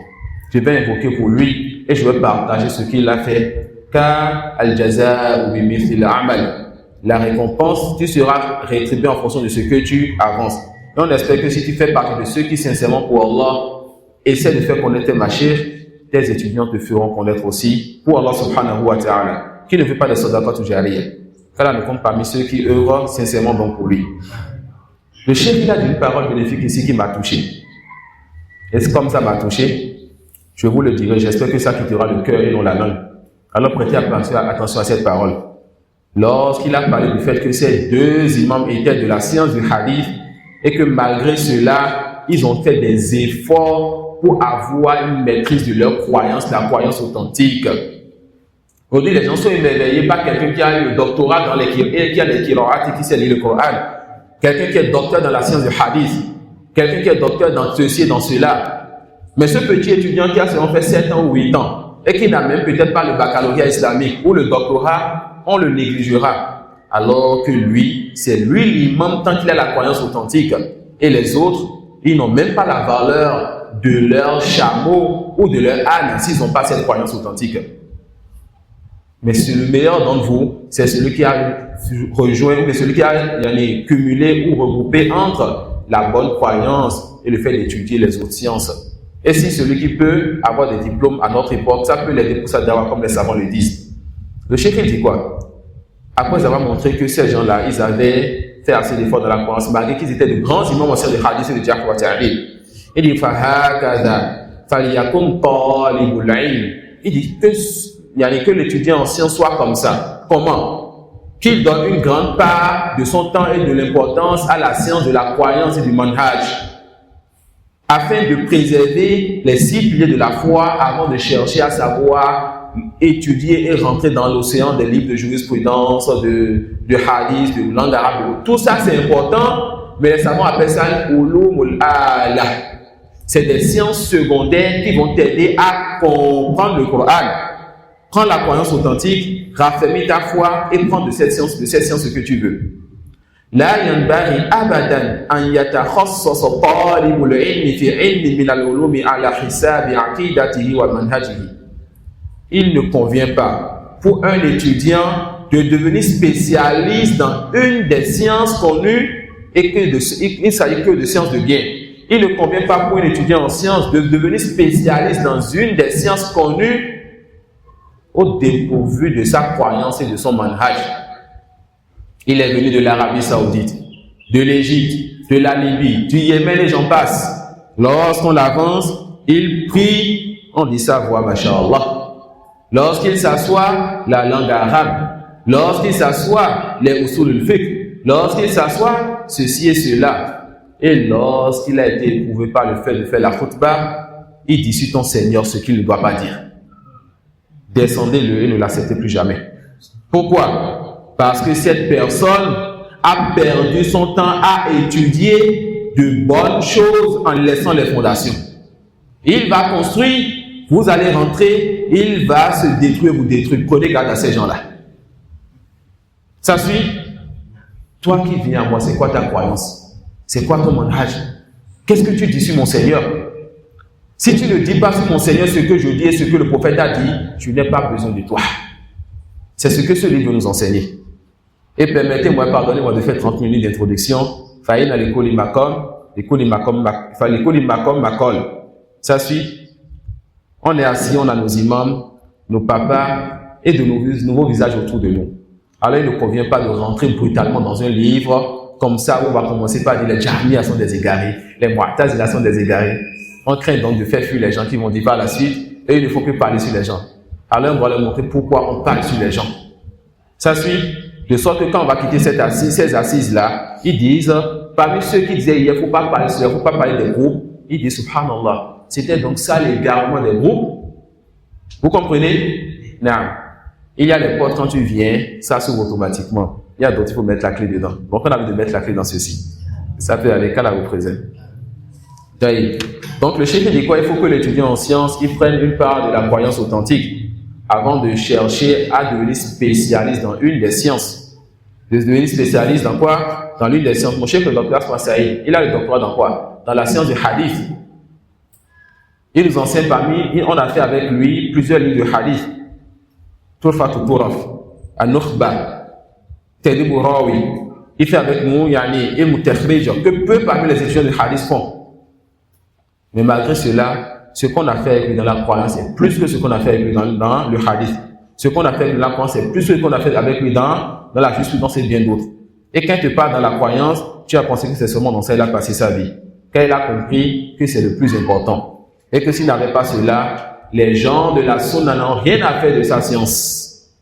Je vais invoquer pour lui et je vais partager ce qu'il a fait. Car al-jazaa bi mithli al-amal. La récompense, tu seras rétribué en fonction de ce que tu avances. Et on espère que si tu fais partie de ceux qui, sincèrement, pour Allah, essaient de faire connaître tes machir, tes étudiants te feront connaître aussi pour Allah subhanahu wa ta'ala, qui ne fait pas de sadaqat ou jariyah. Car là, ne compte parmi ceux qui œuvrent sincèrement donc pour lui. Le chef, il a une parole bénéfique ici qui m'a touché. Et c'est comme ça m'a touché, je vous le dirai, j'espère que ça quittera le cœur et non la langue. Alors prêtez attention à cette parole. Lorsqu'il a parlé du fait que ces 2 imams étaient de la science du hadith et que malgré cela, ils ont fait des efforts pour avoir une maîtrise de leur croyance, la croyance authentique. Aujourd'hui, les gens sont émerveillés par quelqu'un qui a eu le doctorat dans les qira'at et qui sait lire le Coran. Quelqu'un qui est docteur dans la science du hadith. Quelqu'un qui est docteur dans ceci et dans cela. Mais ce petit étudiant qui a seulement fait 7 ans ou 8 ans et qui n'a même peut-être pas le baccalauréat islamique ou le doctorat, on le négligera. Alors que lui, c'est lui l'imam tant qu'il a la croyance authentique. Et les autres, ils n'ont même pas la valeur de leur chameau ou de leur âne s'ils n'ont pas cette croyance authentique. Mais le meilleur d'entre vous, c'est celui qui a rejoint, ou celui qui a cumulé ou regroupé entre la bonne croyance et le fait d'étudier les autres sciences. Et si celui qui peut avoir des diplômes à notre époque, ça peut l'aider pour sa dawa, comme les savants le disent. Le cheikh dit quoi? Après avoir montré que ces gens-là, ils avaient fait assez d'efforts dans la croyance, malgré qu'ils étaient de grands imams en sciences de hadith et de jarh wa ta'dil. Il dit il dit que l'étudiant en sciences soit comme ça. Comment? Qu'il donne une grande part de son temps et de l'importance à la science de la croyance et du manhaj, afin de préserver les 6 piliers de la foi avant de chercher à savoir étudier et rentrer dans l'océan des livres de jurisprudence, de hadith, de langue arabe. Tout ça c'est important, mais les savants appellent ça ulumul ala. C'est des sciences secondaires qui vont t'aider à comprendre le Coran, prendre la croyance authentique, raffermir ta foi et prendre de cette science ce que tu veux. لا ينبغي أبدا أن يتخصص طالب العلم في علم من العلوم على حساب عقيدته ومنهجه. Il ne convient pas pour un étudiant de devenir spécialiste dans une des sciences connues et qu'il ne s'agit que de sciences de bien. Il ne convient pas pour un étudiant en sciences de devenir spécialiste dans une des sciences connues au dépourvu de sa croyance et de son manhaj. Il est venu de l'Arabie Saoudite, de l'Égypte, de la Libye, du Yémen et j'en passe. Lorsqu'on avance, il prie, on dit sa voix, masha'Allah. Lorsqu'il s'assoit, la langue arabe. Lorsqu'il s'assoit, les usul al-fiqh. Lorsqu'il s'assoit, ceci et cela. Et lorsqu'il a été éprouvé par le fait de faire la khutbah, il dit sur ton Seigneur ce qu'il ne doit pas dire. Descendez-le et ne l'acceptez plus jamais. Pourquoi? Parce que cette personne a perdu son temps à étudier de bonnes choses en laissant les fondations. Il va construire, vous allez rentrer, il va se détruire, vous détruire. Prenez garde à ces gens-là. Ça suit? Toi qui viens à moi, c'est quoi ta croyance? C'est quoi ton manhaj? Qu'est-ce que tu dis sur mon Seigneur? Si tu ne dis pas sur mon Seigneur ce que je dis et ce que le prophète a dit, tu n'as pas besoin de toi. C'est ce que ce livre veut nous enseigner. Et permettez-moi, pardonnez-moi de faire 30 minutes d'introduction. Faïna l'école Makol. Ça suit. On est assis, on a nos imams, nos papas et de nouveaux visages autour de nous. Alors il ne convient pas de rentrer brutalement dans un livre comme ça où on va commencer par dire les Jahmiya sont des égarés, les Mu'tazila sont des égarés. On craint donc de faire fuir les gens qui vont dire par la suite et il ne faut plus parler sur les gens. Alors on va leur montrer pourquoi on parle sur les gens. Ça suit. De sorte que quand on va quitter ces assises-là, ils disent, parmi ceux qui disaient il ne faut pas parler sur, il ne faut pas parler des groupes, ils disent subhanallah. C'était donc ça l'égarement des groupes. Vous comprenez? Non. Il y a les portes quand tu viens, ça s'ouvre automatiquement. Il y a d'autres, il faut mettre la clé dedans. Donc on a envie de mettre la clé dans ceci. Ça peut aller, qu'à la représente. Donc le chef dit quoi? Il faut que l'étudiant en sciences, il prenne une part de la croyance authentique avant de chercher à devenir spécialiste dans une des sciences. De devenir spécialiste dans quoi? Dans l'une des sciences. Mon chef, le docteur Saïd, il a le doctorat dans quoi? Dans la science du hadith. Il nous enseigne on a fait avec lui plusieurs livres de hadith. Turfatu Turaf, An-Nukhba, Tadib Rawi. Il fait avec nous, Ilm Takhrij, que peu parmi les étudiants de hadith font. Mais malgré cela, ce qu'on a fait avec lui dans la croyance est plus que ce qu'on a fait avec lui dans le hadith. Ce qu'on a fait avec lui dans la croyance est plus que ce qu'on a fait avec lui dans la jurisprudence et bien d'autres. Et quand tu pars dans la croyance, tu as pensé que c'est seulement dans ça qu'il a passé sa vie. Quand il a compris que c'est le plus important. Et que s'il n'avait pas cela, les gens de la sunna n'ont rien à faire de sa science.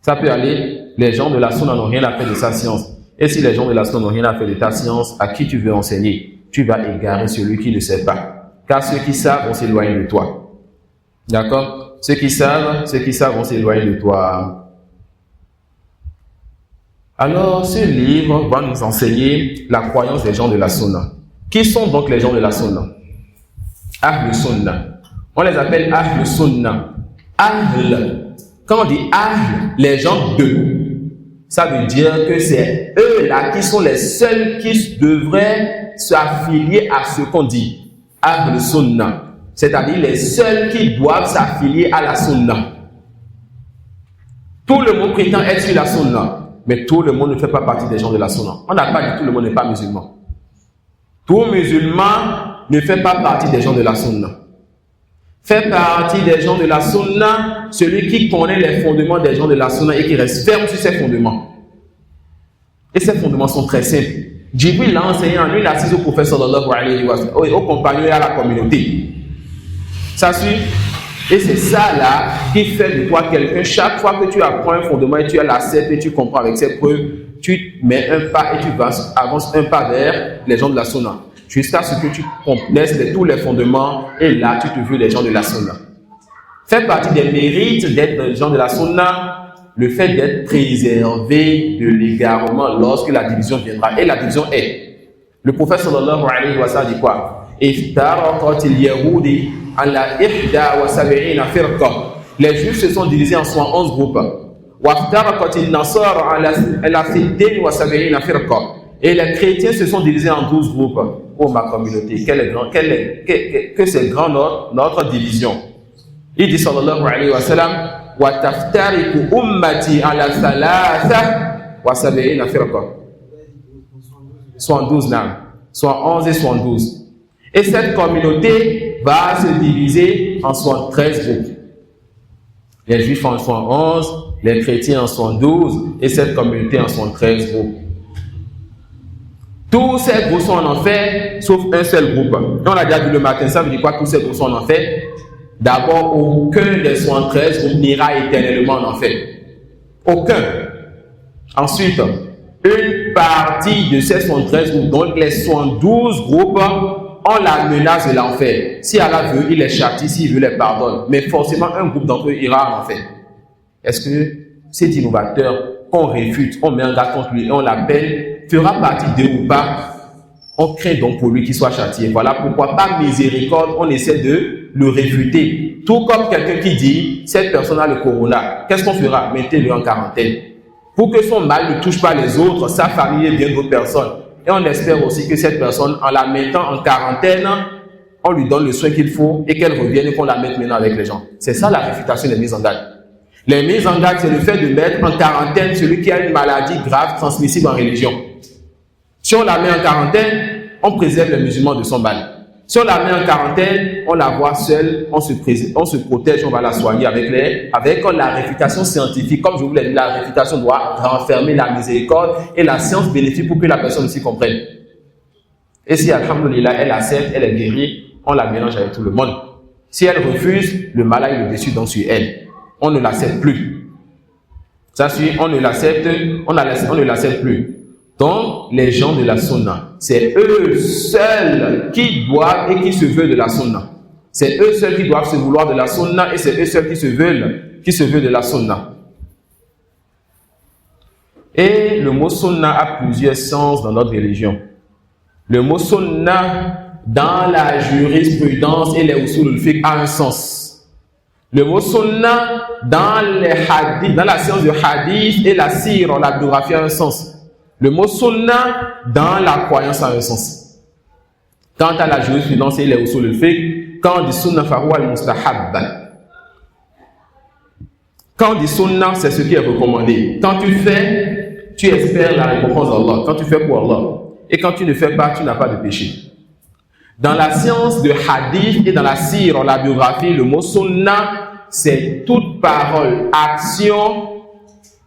Ça peut aller, les gens de la sunna n'ont rien à faire de sa science. Et si les gens de la sunna n'ont rien à faire de ta science, à qui tu veux enseigner? Tu vas égarer celui qui ne sait pas. Car ceux qui savent vont s'éloigner de toi. D'accord? Ceux qui savent vont s'éloigner de toi. Alors, ce livre va nous enseigner la croyance des gens de la sunna. Qui sont donc les gens de la sunna? Ahl sunna. On les appelle Ahl sunna. Ahl. Quand on dit Ahl, les gens d'eux, ça veut dire que c'est eux-là qui sont les seuls qui devraient s'affilier à ce qu'on dit. Ahl Sunnah, c'est-à-dire les seuls qui doivent s'affilier à la Sunnah. Tout le monde prétend être sur la Sunnah, mais tout le monde ne fait pas partie des gens de la Sunnah. On n'a pas dit tout le monde n'est pas musulman. Tout musulman ne fait pas partie des gens de la Sunnah. Fait partie des gens de la Sunnah celui qui connaît les fondements des gens de la Sunnah et qui reste ferme sur ses fondements. Et ces fondements sont très simples. Jibril l'a enseigné en lui, il assise au prophète sallallahu alayhi wa sallam, aux compagnons et à la communauté. Ça suit. Et c'est ça là qui fait de toi quelqu'un. Chaque fois que tu apprends un fondement et tu l'acceptes et tu comprends avec ses preuves, tu mets un pas et tu avances un pas vers les gens de la sunna. Jusqu'à ce que tu complètes tous les fondements et là tu te veux les gens de la sunna. Fait partie des mérites d'être des gens de la sunna, le fait d'être préservé de l'égarement lorsque la division viendra. Et la division est. Le prophète sallallahu alayhi wa sallam dit quoi? Iftaraqat al-yahudi ala 71 firqa. Les juifs se sont divisés en 11 groupes. Waftaraqat an-nasara ala 72 firqa. Et les chrétiens se sont divisés en 12 groupes. Oh ma communauté, que c'est grand notre division. Il dit sallallahu alayhi wa sallam وَتَفْتَرِكُ أُمَّتِي عَلَى 73 فِرْقَةً 72 nains, soit 11 et 72. Et cette communauté va se diviser en 73 groupes. Les juifs en sont 11, les chrétiens en sont 12 et cette communauté en sont 13 groupes. Tous ces groupes sont en enfer, sauf un seul groupe. Et on a déjà vu le matin, ça veut dire quoi? Tous ces groupes sont en enfer. D'abord, aucun des 73 groupes n'ira éternellement en enfer. Aucun. Ensuite, une partie de ces 73 groupes, donc les 72 groupes, ont la menace de l'enfer. Si Allah veut, il les châtie, s'il veut, les pardonne. Mais forcément, un groupe d'entre eux ira en enfer. Est-ce que cet innovateur qu'on réfute, on met un gars contre lui et on l'appelle, fera partie d'eux ou pas? On craint donc pour lui qu'il soit châtié. Voilà pourquoi, par miséricorde, on essaie de le réfuter. Tout comme quelqu'un qui dit, cette personne a le corona, qu'est-ce qu'on fera? Mettez-le en quarantaine. Pour que son mal ne touche pas les autres, sa famille et bien d'autres personnes. Et on espère aussi que cette personne, en la mettant en quarantaine, on lui donne le soin qu'il faut et qu'elle revienne et qu'on la mette maintenant avec les gens. C'est ça la réfutation des mises en garde. Les mises en garde, c'est le fait de mettre en quarantaine celui qui a une maladie grave transmissible en religion. Si on la met en quarantaine, on préserve les musulmans de son mal. Si on la met en quarantaine, on la voit seule, on se protège, on va la soigner avec la réfutation scientifique. Comme je vous l'ai dit, la réfutation doit renfermer la miséricorde et la science bénéfique pour que la personne aussi comprenne. Et si, alhamdoulilah, elle accepte, elle est guérie, on la mélange avec tout le monde. Si elle refuse, le malade est dessus donc sur elle. On ne l'accepte plus. Ça suit, on ne l'accepte plus. Donc, les gens de la sunna, c'est eux seuls qui doivent et qui se veulent de la sunna. C'est eux seuls qui doivent se vouloir de la sunna et c'est eux seuls qui se veulent de la sunna. Et le mot sunna a plusieurs sens dans notre religion. Le mot sunna, dans la jurisprudence et les usul al-fiqh, a un sens. Le mot sunna, dans les hadiths, dans la science du hadith et la sira, la biographie, a un sens. Le mot sunna, dans la croyance, a un sens. Quant à la jurisprudence et les usul al-fiqh, quand on dit sunna, fahuwa al-mustahab. Quand on dit sunna, c'est ce qui est recommandé. Quand tu fais, tu espères la récompense d'Allah. Quand tu fais pour Allah. Et quand tu ne fais pas, tu n'as pas de péché. Dans la science de hadith et dans la sira, la biographie, le mot sunna, c'est toute parole, action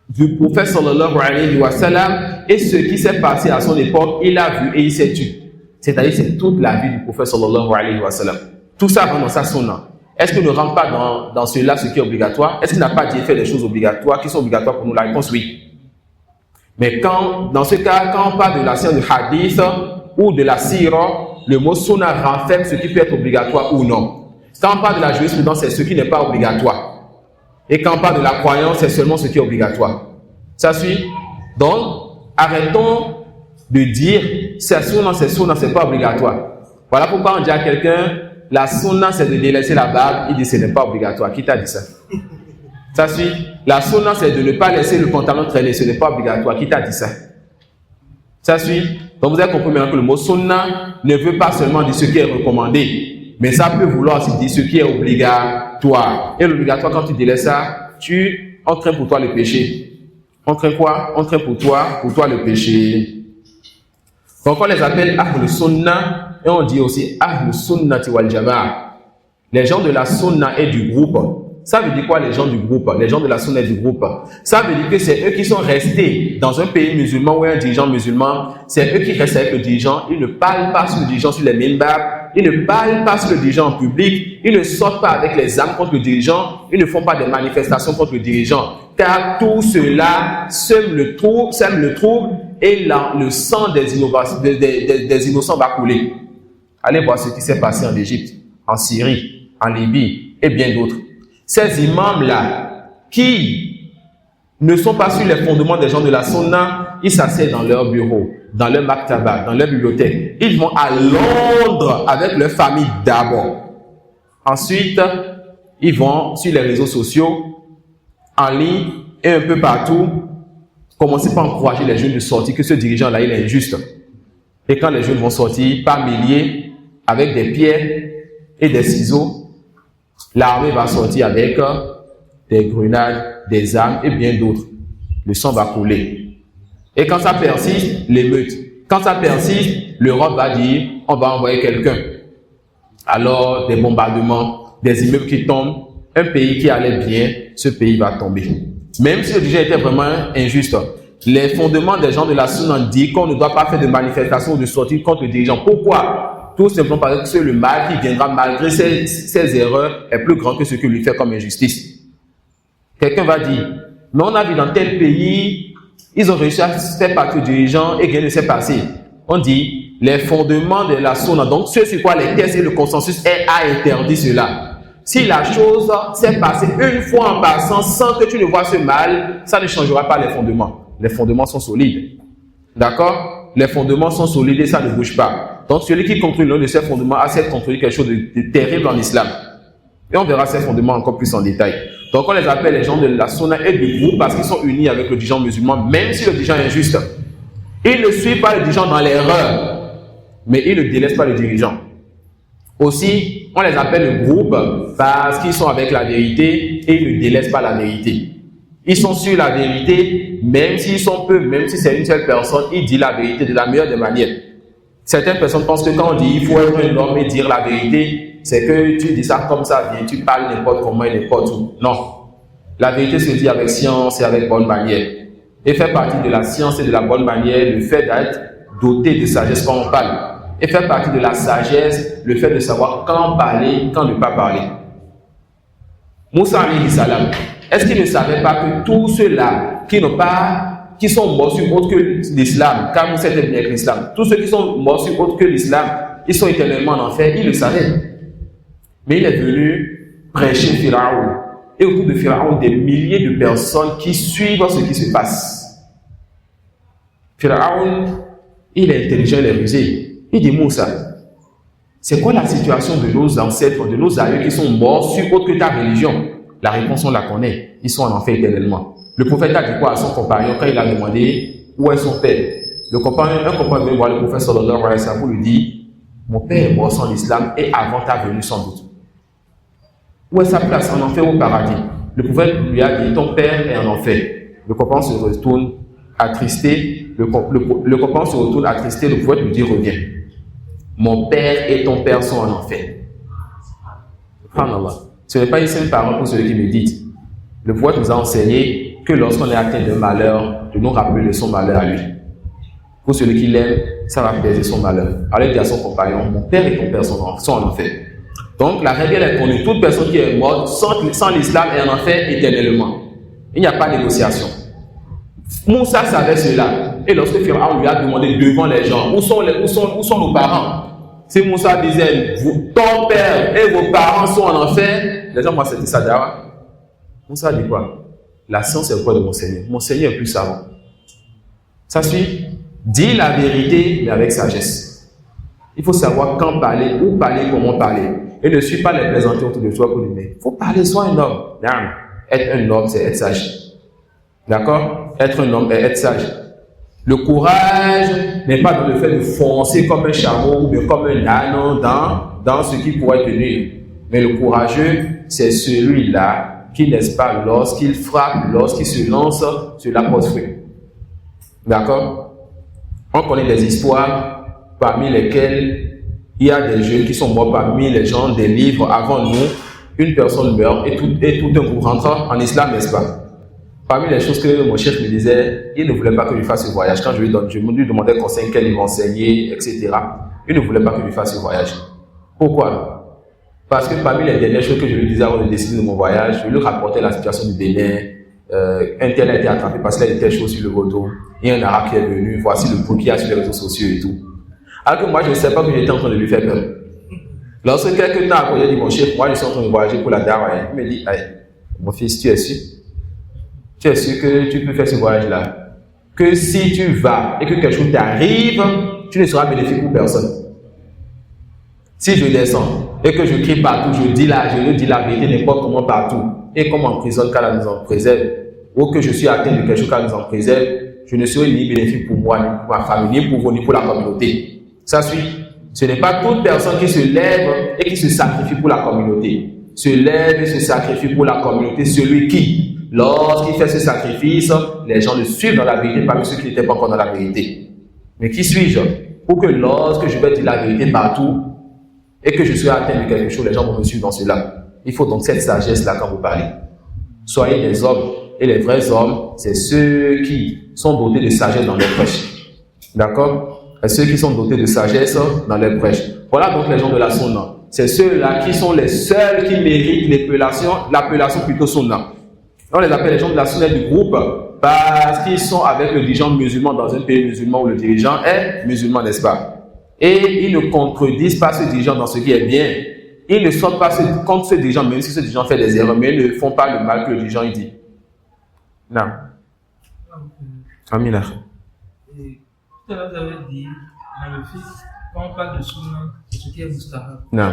du prophète sallallahu alayhi wa sallam et ce qui s'est passé à son époque, il a vu et il s'est tu. C'est-à-dire, c'est toute la vie du prophète sallallahu alayhi wa sallam. Tout ça rentre dans sa sunna. Est-ce qu'il ne rentre pas dans cela ce qui est obligatoire? Est-ce qu'il n'a pas dit faire des choses obligatoires qui sont obligatoires pour nous? La réponse, oui. Mais dans ce cas, quand on parle de la science du hadith ou de la sira, le mot sunna renferme ce qui peut être obligatoire ou non. Quand on parle de la jurisprudence, c'est ce qui n'est pas obligatoire. Et quand on parle de la croyance, c'est seulement ce qui est obligatoire. Ça suit? Donc, arrêtons de dire c'est sunna, c'est pas obligatoire. Voilà pourquoi on dit à quelqu'un, la sunna, c'est de délaisser la barbe. Il dit ce n'est pas obligatoire. Qui t'a dit ça? Ça suit? La sunna, c'est de ne pas laisser le pantalon traîner. Ce n'est pas obligatoire. Qui t'a dit ça? Ça suit? Donc, vous avez compris maintenant que le mot sunna ne veut pas seulement dire ce qui est recommandé, mais ça peut vouloir aussi dire ce qui est obligatoire. Et l'obligatoire, quand tu délaisses ça, tu entraînes pour toi le péché. Entraîne quoi? Entraîne pour toi le péché. Donc, on les appelle Ahl Sunna et on dit aussi Ahl Sunnati wal Jama'a. Les gens de la Sunna et du groupe. Ça veut dire quoi, les gens du groupe? Les gens de la Sunna et du groupe. Ça veut dire que c'est eux qui sont restés dans un pays musulman ou un dirigeant musulman. C'est eux qui restent avec le dirigeant. Ils ne parlent pas sur le dirigeant sur les minbars. Ils ne parlent pas sur le dirigeant en public. Ils ne sortent pas avec les armes contre le dirigeant. Ils ne font pas des manifestations contre le dirigeant. Car tout cela sème le trouble et le sang des innocents va couler. Allez voir ce qui s'est passé en Égypte, en Syrie, en Libye et bien d'autres. Ces imams-là, qui ne sont pas sur les fondements des gens de la Sunna, ils s'asseyent dans leur bureau, dans leur maktaba, dans leur bibliothèque. Ils vont à Londres avec leur famille d'abord. Ensuite, ils vont sur les réseaux sociaux, en ligne et un peu partout, commencer par encourager les jeunes de sortir, que ce dirigeant-là, il est injuste. Et quand les jeunes vont sortir par milliers, avec des pierres et des ciseaux, l'armée va sortir avec des grenades, des armes et bien d'autres. Le sang va couler. Et quand ça persiste, l'émeute. Quand ça persiste, l'Europe va dire, on va envoyer quelqu'un. Alors, des bombardements, des immeubles qui tombent, un pays qui allait bien, ce pays va tomber. Même si le dirigeant était vraiment injuste, les fondements des gens de la Sunna disent qu'on ne doit pas faire de manifestation ou de sortie contre le dirigeant. Pourquoi? Tout simplement parce que le mal qui viendra malgré ses erreurs est plus grand que ce que lui fait comme injustice. Quelqu'un va dire, mais on a vu dans tel pays, ils ont réussi à faire partie aux dirigeants et rien ne s'est passé. On dit, les fondements de la Sunna, donc ce sur quoi les tests et le consensus a interdit cela. Si la chose s'est passée une fois en passant sans que tu ne vois ce mal, ça ne changera pas les fondements. Les fondements sont solides. D'accord? Les fondements sont solides et ça ne bouge pas. Donc celui qui contrôle l'un de ces fondements a cette contrôler quelque chose de terrible en islam. Et on verra ces fondements encore plus en détail. Donc on les appelle les gens de la Sunna et du groupe parce qu'ils sont unis avec le dirigeant musulman, même si le dirigeant est injuste. Ils ne suivent pas le dirigeant dans l'erreur, mais ils ne délaissent pas le dirigeant. Aussi, on les appelle le groupe parce qu'ils sont avec la vérité et ils ne délaissent pas la vérité. Ils sont sur la vérité, même s'ils sont peu, même si c'est une seule personne, il dit la vérité de la meilleure des manières. Certaines personnes pensent que quand on dit il faut être un homme et dire la vérité, c'est que tu dis ça comme ça, bien, tu parles n'importe comment et n'importe où. Non. La vérité se dit avec science et avec bonne manière. Et fait partie de la science et de la bonne manière le fait d'être doté de sagesse quand on parle. Et fait partie de la sagesse le fait de savoir quand parler, quand ne pas parler. Moussa alayhi salam, est-ce qu'il ne savait pas que tous ceux-là qui sont morts sur autre que l'islam, car Moussa était venu avec l'islam, tous ceux qui sont morts sur autre que l'islam, ils sont éternellement en enfer, il le savait. Mais il est venu prêcher Pharaon. Et autour de Pharaon, des milliers de personnes qui suivent ce qui se passe. Pharaon, il est intelligent, il est rusé. Il dit, Moussa, c'est quoi la situation de nos ancêtres, de nos aïeux qui sont morts sur autre que ta religion? La réponse, on la connaît. Ils sont en enfer éternellement. Le prophète a dit quoi à son compagnon quand il a demandé où est son père? Un compagnon vient voir le prophète sallallahu alayhi wa sallam pour lui dire, mon père est mort sans l'islam et avant ta venue sans doute. Où est sa place? En enfer ou au paradis? Le prophète lui a dit, ton père est en enfer. Le compagnon se retourne attristé. Le compagnon se retourne attristé. Le prophète lui dit, reviens. Mon père et ton père sont en enfer. Subhanallah. Ce n'est pas une simple parole pour celui qui médite. Le prophète nous a enseigné que lorsqu'on est atteint d'un malheur, de nous rappeler de son malheur à lui. Pour celui qui l'aime, ça va peser son malheur. Alors il dit à son compagnon, mon père et ton père sont en enfer. Donc la règle est connue. Toute personne qui est morte sans l'islam est en enfer éternellement. Il n'y a pas de négociation. Moussa savait cela. Et lorsque Pharaon lui a demandé devant les gens, où sont nos parents? Si Moussa disait, ton père et vos parents sont en enfer, les gens vont accepter ça d'ailleurs. Moussa dit quoi? La science est le corps de mon Seigneur. Mon Seigneur est plus savant. Ça suit. Dis la vérité, mais avec sagesse. Il faut savoir quand parler, où parler, comment parler. Et ne suis pas les plaisanter autour de toi pour dire, mais il faut parler, sois un homme. Non. Être un homme, c'est être sage. D'accord? Être un homme et être sage. Le courage n'est pas dans le fait de foncer comme un chameau ou bien comme un âne dans ce qui pourrait tenir. Mais le courageux, c'est celui-là qui, n'est-ce pas, lorsqu'il frappe, lorsqu'il se lance, cela porte fruit. D'accord? On connaît des histoires parmi lesquelles il y a des jeunes qui sont morts parmi les gens des livres avant nous. Une personne meurt et tout un groupe rentre en islam, n'est-ce pas? Parmi les choses que mon chef me disait, il ne voulait pas que je fasse ce voyage. Quand je lui demandais conseil, quel il m'enseignait, etc., il ne voulait pas que je fasse ce voyage. Pourquoi? Parce que parmi les dernières choses que je lui disais avant de décider de mon voyage, je lui rapportais la situation du Bénin. Un tel a été attrapé parce qu'il y a des choses sur le retour. Il y a un arabe qui est venu, voici le bruit qu'il y a sur les réseaux sociaux et tout. Alors que moi, je ne sais pas que j'étais en train de lui faire peur. Lorsque quelques temps après, il dit, mon chef, moi je suis en train de voyager pour la Dawa. Il me dit, mon fils, tu es sûr? Tu es sûr que tu peux faire ce voyage-là? Que si tu vas et que quelque chose t'arrive, tu ne seras bénéfique pour personne. Si je descends et que je crie partout, je dis la vérité n'importe comment partout, et comme en prison, qu'Allah nous en préserve, ou que je suis atteint de quelque chose qu'Allah nous en préserve, je ne serai ni bénéfique pour moi, ni pour ma famille, ni pour vous, ni pour la communauté. Ça suit. Ce n'est pas toute personne qui se lève et qui se sacrifie pour la communauté. Se lève et se sacrifie pour la communauté, celui qui, lorsqu'il fait ce sacrifice, les gens le suivent dans la vérité parmi ceux qui n'étaient pas encore dans la vérité. Mais qui suis-je? Pour que lorsque je vais dire la vérité partout et que je sois atteint de quelque chose, les gens vont me suivre dans cela. Il faut donc cette sagesse-là quand vous parlez. Soyez des hommes. Et les vrais hommes, c'est ceux qui sont dotés de sagesse dans leur prêche. D'accord? Et ceux qui sont dotés de sagesse dans leur prêche. Voilà donc les gens de la Sunna. C'est ceux-là qui sont les seuls qui méritent l'appellation plutôt Sunna. On les appelle les gens de la Sunna du groupe parce qu'ils sont avec le dirigeant musulman dans un pays musulman où le dirigeant est musulman, n'est-ce pas? Et ils ne contredisent pas ce dirigeant dans ce qui est bien. Ils ne sortent pas contre ce dirigeant, même si ce dirigeant fait des erreurs, mais ils ne font pas le mal que le dirigeant il dit. Non. Amina. Et tout à l'heure, vous avez dit, dans le fiqh, quand on parle de sunna, c'est ce qui est mustahab. Non.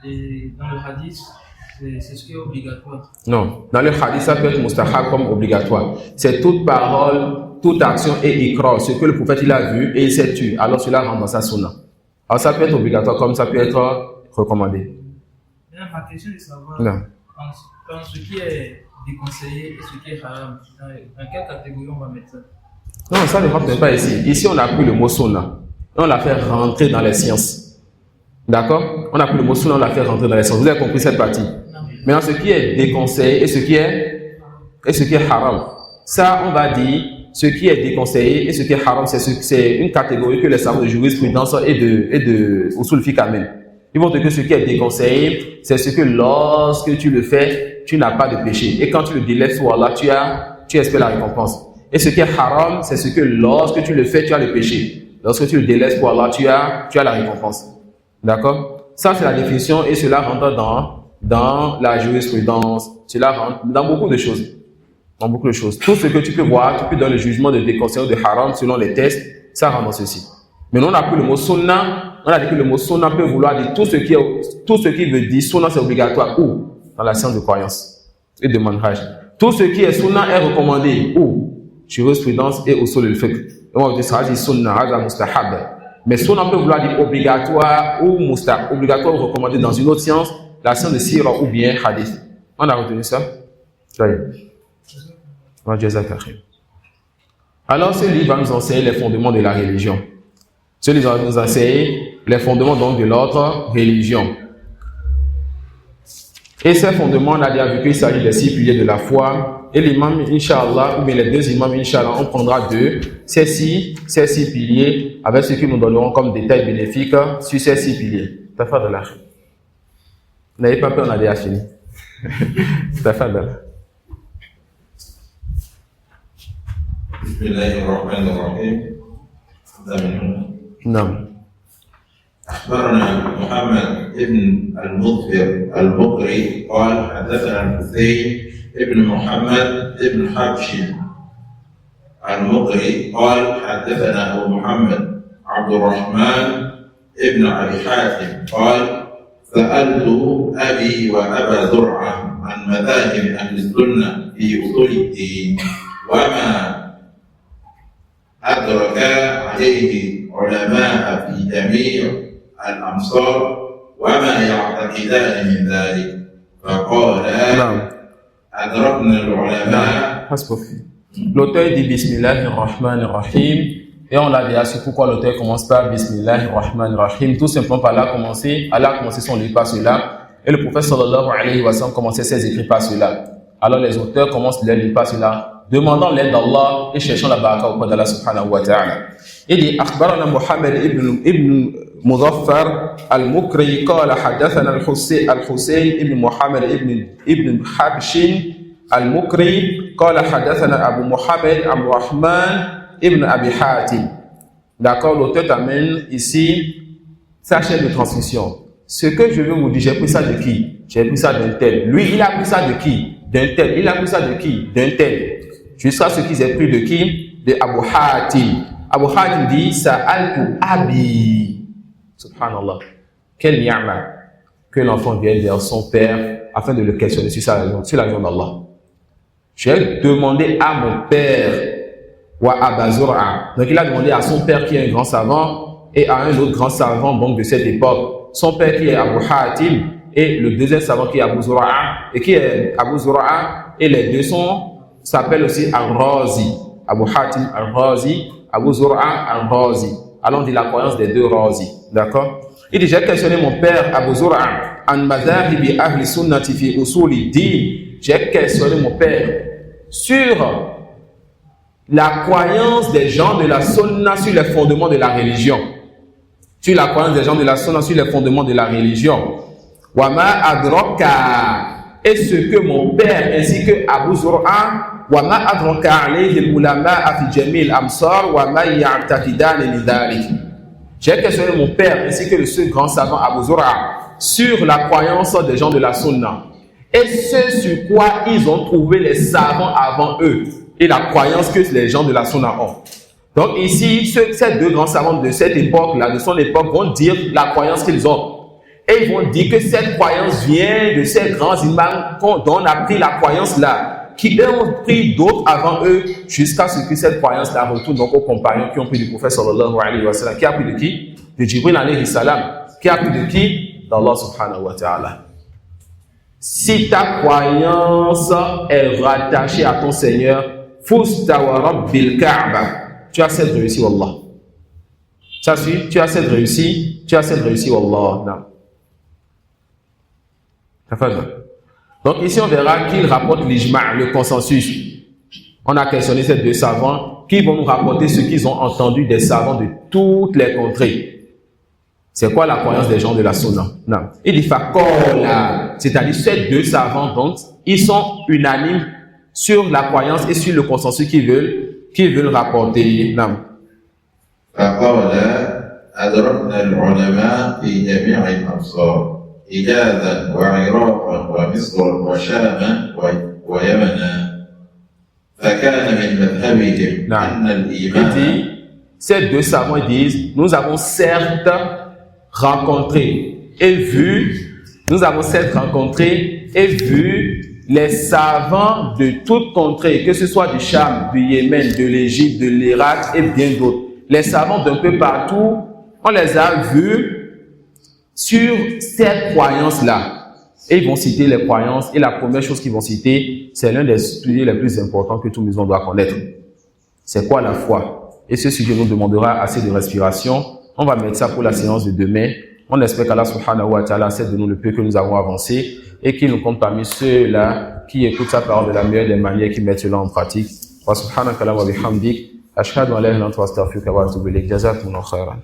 Et dans le hadith, c'est ce qui est obligatoire. Non. Dans le hadith, ça peut être mustahab comme obligatoire. C'est toute parole, toute action et ikrar, ce que le prophète il a vu et il s'est tué. Alors cela rentre dans sa sunna. Alors ça peut être obligatoire comme ça peut être recommandé. Ma question est de savoir, Non. dans ce qui est déconseillé et ce qui est haram? Dans quelle catégorie on va mettre ça? Non, ça ne rentre pas ici. Ici, on a pris le mot sunna et on l'a fait rentrer dans les sciences. D'accord? On a pris le mot sunna, on l'a fait rentrer dans les sciences. Vous avez compris cette partie? Maintenant, ce qui est déconseillé et ce qui est haram, ça, on va dire, ce qui est déconseillé et ce qui est haram, c'est une catégorie que les savants de jurisprudence et de usul fiqh amènent. Ils vont te dire que ce qui est déconseillé, c'est ce que lorsque tu le fais, tu n'as pas de péché. Et quand tu le délaisses pour Allah, tu espères la récompense. Et ce qui est haram, c'est ce que lorsque tu le fais, tu as le péché. Lorsque tu le délaisses pour Allah, tu as la récompense. D'accord? Ça, c'est la définition et cela rentre dans la jurisprudence. Cela rentre dans beaucoup de choses. Dans beaucoup de choses. Tout ce que tu peux voir, tu peux donner le jugement de déconseil ou de haram selon les tests, ça rentre dans ceci. Maintenant, on a pris le mot sunna. On a dit que le mot sunna peut vouloir dire tout ce qui veut dire sunna, c'est obligatoire où? Dans la science de croyance et de manhaj. Tout ce qui est sunna est recommandé où? Jurisprudence et usul al-fiqh. On va dire ça, c'est sunna, hada mustahab. Mais sunna peut vouloir dire obligatoire ou mustahab, obligatoire ou recommandé dans une autre science, la science de sira ou bien hadith. On a retenu ça? Ça y est. Alors, ce livre va nous enseigner les fondements de la religion. Ce livre va nous enseigner les fondements donc de notre religion. Et ces fondements, on a déjà vu qu'il s'agit des 6 piliers de la foi. Et l'imam, Inch'Allah, ou bien les 2 imams, Inch'Allah, on prendra ces six piliers avec ce que nous donnerons comme détails bénéfiques sur ces 6 piliers. Tafadala. N'ayez pas peur, on a déjà fini. Tafadala. بسم الله الرحمن الرحيم. نعم. أخبرنا محمد بن المظفر المقري قال حدثنا الحسين بن محمد بن حبش المقري قال حدثنا أبو محمد عبد الرحمن بن أبي حاتم قال سألت أبي وأبا زرعة عن مذاهب أهل السنة في أصول الدين وما أدرك عليه علماء في جميع الأمصار وما يعتقدان من ذلك فقال أدركنا العلماء. L'auteur dit Bismillahirrahmanirrahim et on l'a dit c'est pourquoi l'auteur commence par Bismillahirrahmanirrahim, tout simplement par là Allah a commencé son livre par cela et le prophète sallallahu alayhi wa sallam commençait ses écrits par cela. Alors les auteurs commencent leur livre par cela, demandant l'aide d'Allah et cherchant la baraka auprès d'Allah subhanahu wa ta'ala. Il dit أخبرنا محمد ابن مظفر المقري قال حدثنا الحسين ابن محمد ابن حبش المقري قال حدثنا أبو محمد عبد الرحمن ابن أبي حاتم. D'accord, l'auteur t'amène ici sa chaîne de transmission. Ce que je veux vous dire, j'ai pris ça de qui? J'ai pris ça d'un tel. Lui, il a pris ça de qui? D'un tel. Il a pris ça de qui? D'un tel. Jusqu'à ce qu'ils aient pris de qui? De Abu Hatim. Abu Hatim dit Sa'altu Abi. Subhanallah. Quel ni'ma que l'enfant vienne vers son père afin de le questionner sur la raison d'Allah. J'ai demandé à mon père wa Aba Zur'a. Donc il a demandé à son père qui est un grand savant et à un autre grand savant donc de cette époque. Son père qui est Abu Hatim et le deuxième savant qui est Abu Zur'a et qui est Abu Zur'a et les deux s'appellent aussi Al-Razi. Abu Hatim Al-Razi, Abu Zur'a Al-Razi. Allons dire la croyance des deux Razi. D'accord? Il dit, j'ai questionné mon père Abu Zur'a an madhahibi ahli sunnati fi usuli din. J'ai questionné mon père sur la croyance des gens de la sunna sur les fondements de la religion. Sur la croyance des gens de la sunna sur les fondements de la religion. Wa ma adraka. Et ce que mon père ainsi que Abu Zur'a wa ma adraka alayhi al-ulama fi jami' al-amsar wa ma ya'taqidan li dhalik. J'ai questionné mon père ainsi que ce grand savant Abu Zur'a sur la croyance des gens de la sunna et ce sur quoi ils ont trouvé les savants avant eux et la croyance que les gens de la sunna ont. Donc ici, ces deux grands savants de cette époque-là, de son époque, vont dire la croyance qu'ils ont. Et ils vont dire que cette croyance vient de ces grands imams dont on a pris la croyance-là, qui eux ont pris d'autres avant eux, jusqu'à ce que cette croyance-là retourne donc aux compagnons qui ont pris du prophète sallallahu alayhi wa sallam. Qui a pris de qui? De Jibril alayhi salam. Qui a pris de qui? D'Allah subhanahu wa ta'ala. Si ta croyance est rattachée à ton Seigneur, fusta wa rabbil Kaaba. Tu as cette réussite, Wallah. Ça suit, tu as cette réussite, Wallah. Non. Ça fait bien. Donc ici, on verra qu'il rapporte l'ijma', le consensus. On a questionné ces deux savants qui vont nous rapporter ce qu'ils ont entendu des savants de toutes les contrées. C'est quoi la croyance des gens de la Sunna? Non. Il dit Fakola, c'est-à-dire ces deux savants, donc, ils sont unanimes sur la croyance et sur le consensus qu'ils veulent rapporter. Non. فقال أدركنا العلماء في جميع الأمصار حجازا وعراقا ومصر وشاما ويمنا فكان من مذهبهم أن الإيمان. Ces deux savants disent, nous avons certes rencontré et vu les savants de toutes contrées, que ce soit du Cham, du Yémen, de l'Égypte, de l'Irak et bien d'autres. Les savants d'un peu partout, on les a vus sur cette croyance-là. Et ils vont citer les croyances. Et la première chose qu'ils vont citer, c'est l'un des sujets les plus importants que tout musulman doit connaître. C'est quoi la foi? Et ce sujet nous demandera assez de respiration. On va mettre ça pour la séance de demain. On espère qu'Allah subhanahu wa ta'ala accepte de nous le peu que nous avons avancé et qu'il nous compte parmi ceux-là qui écoutent sa parole de la meilleure des manières, qui mettent cela en pratique. Wa subhanaka wa bihamdik. Ashhadu an la ilaha illa anta astaghfiruka wa atubu ilayk. Jazakumullahu khairan.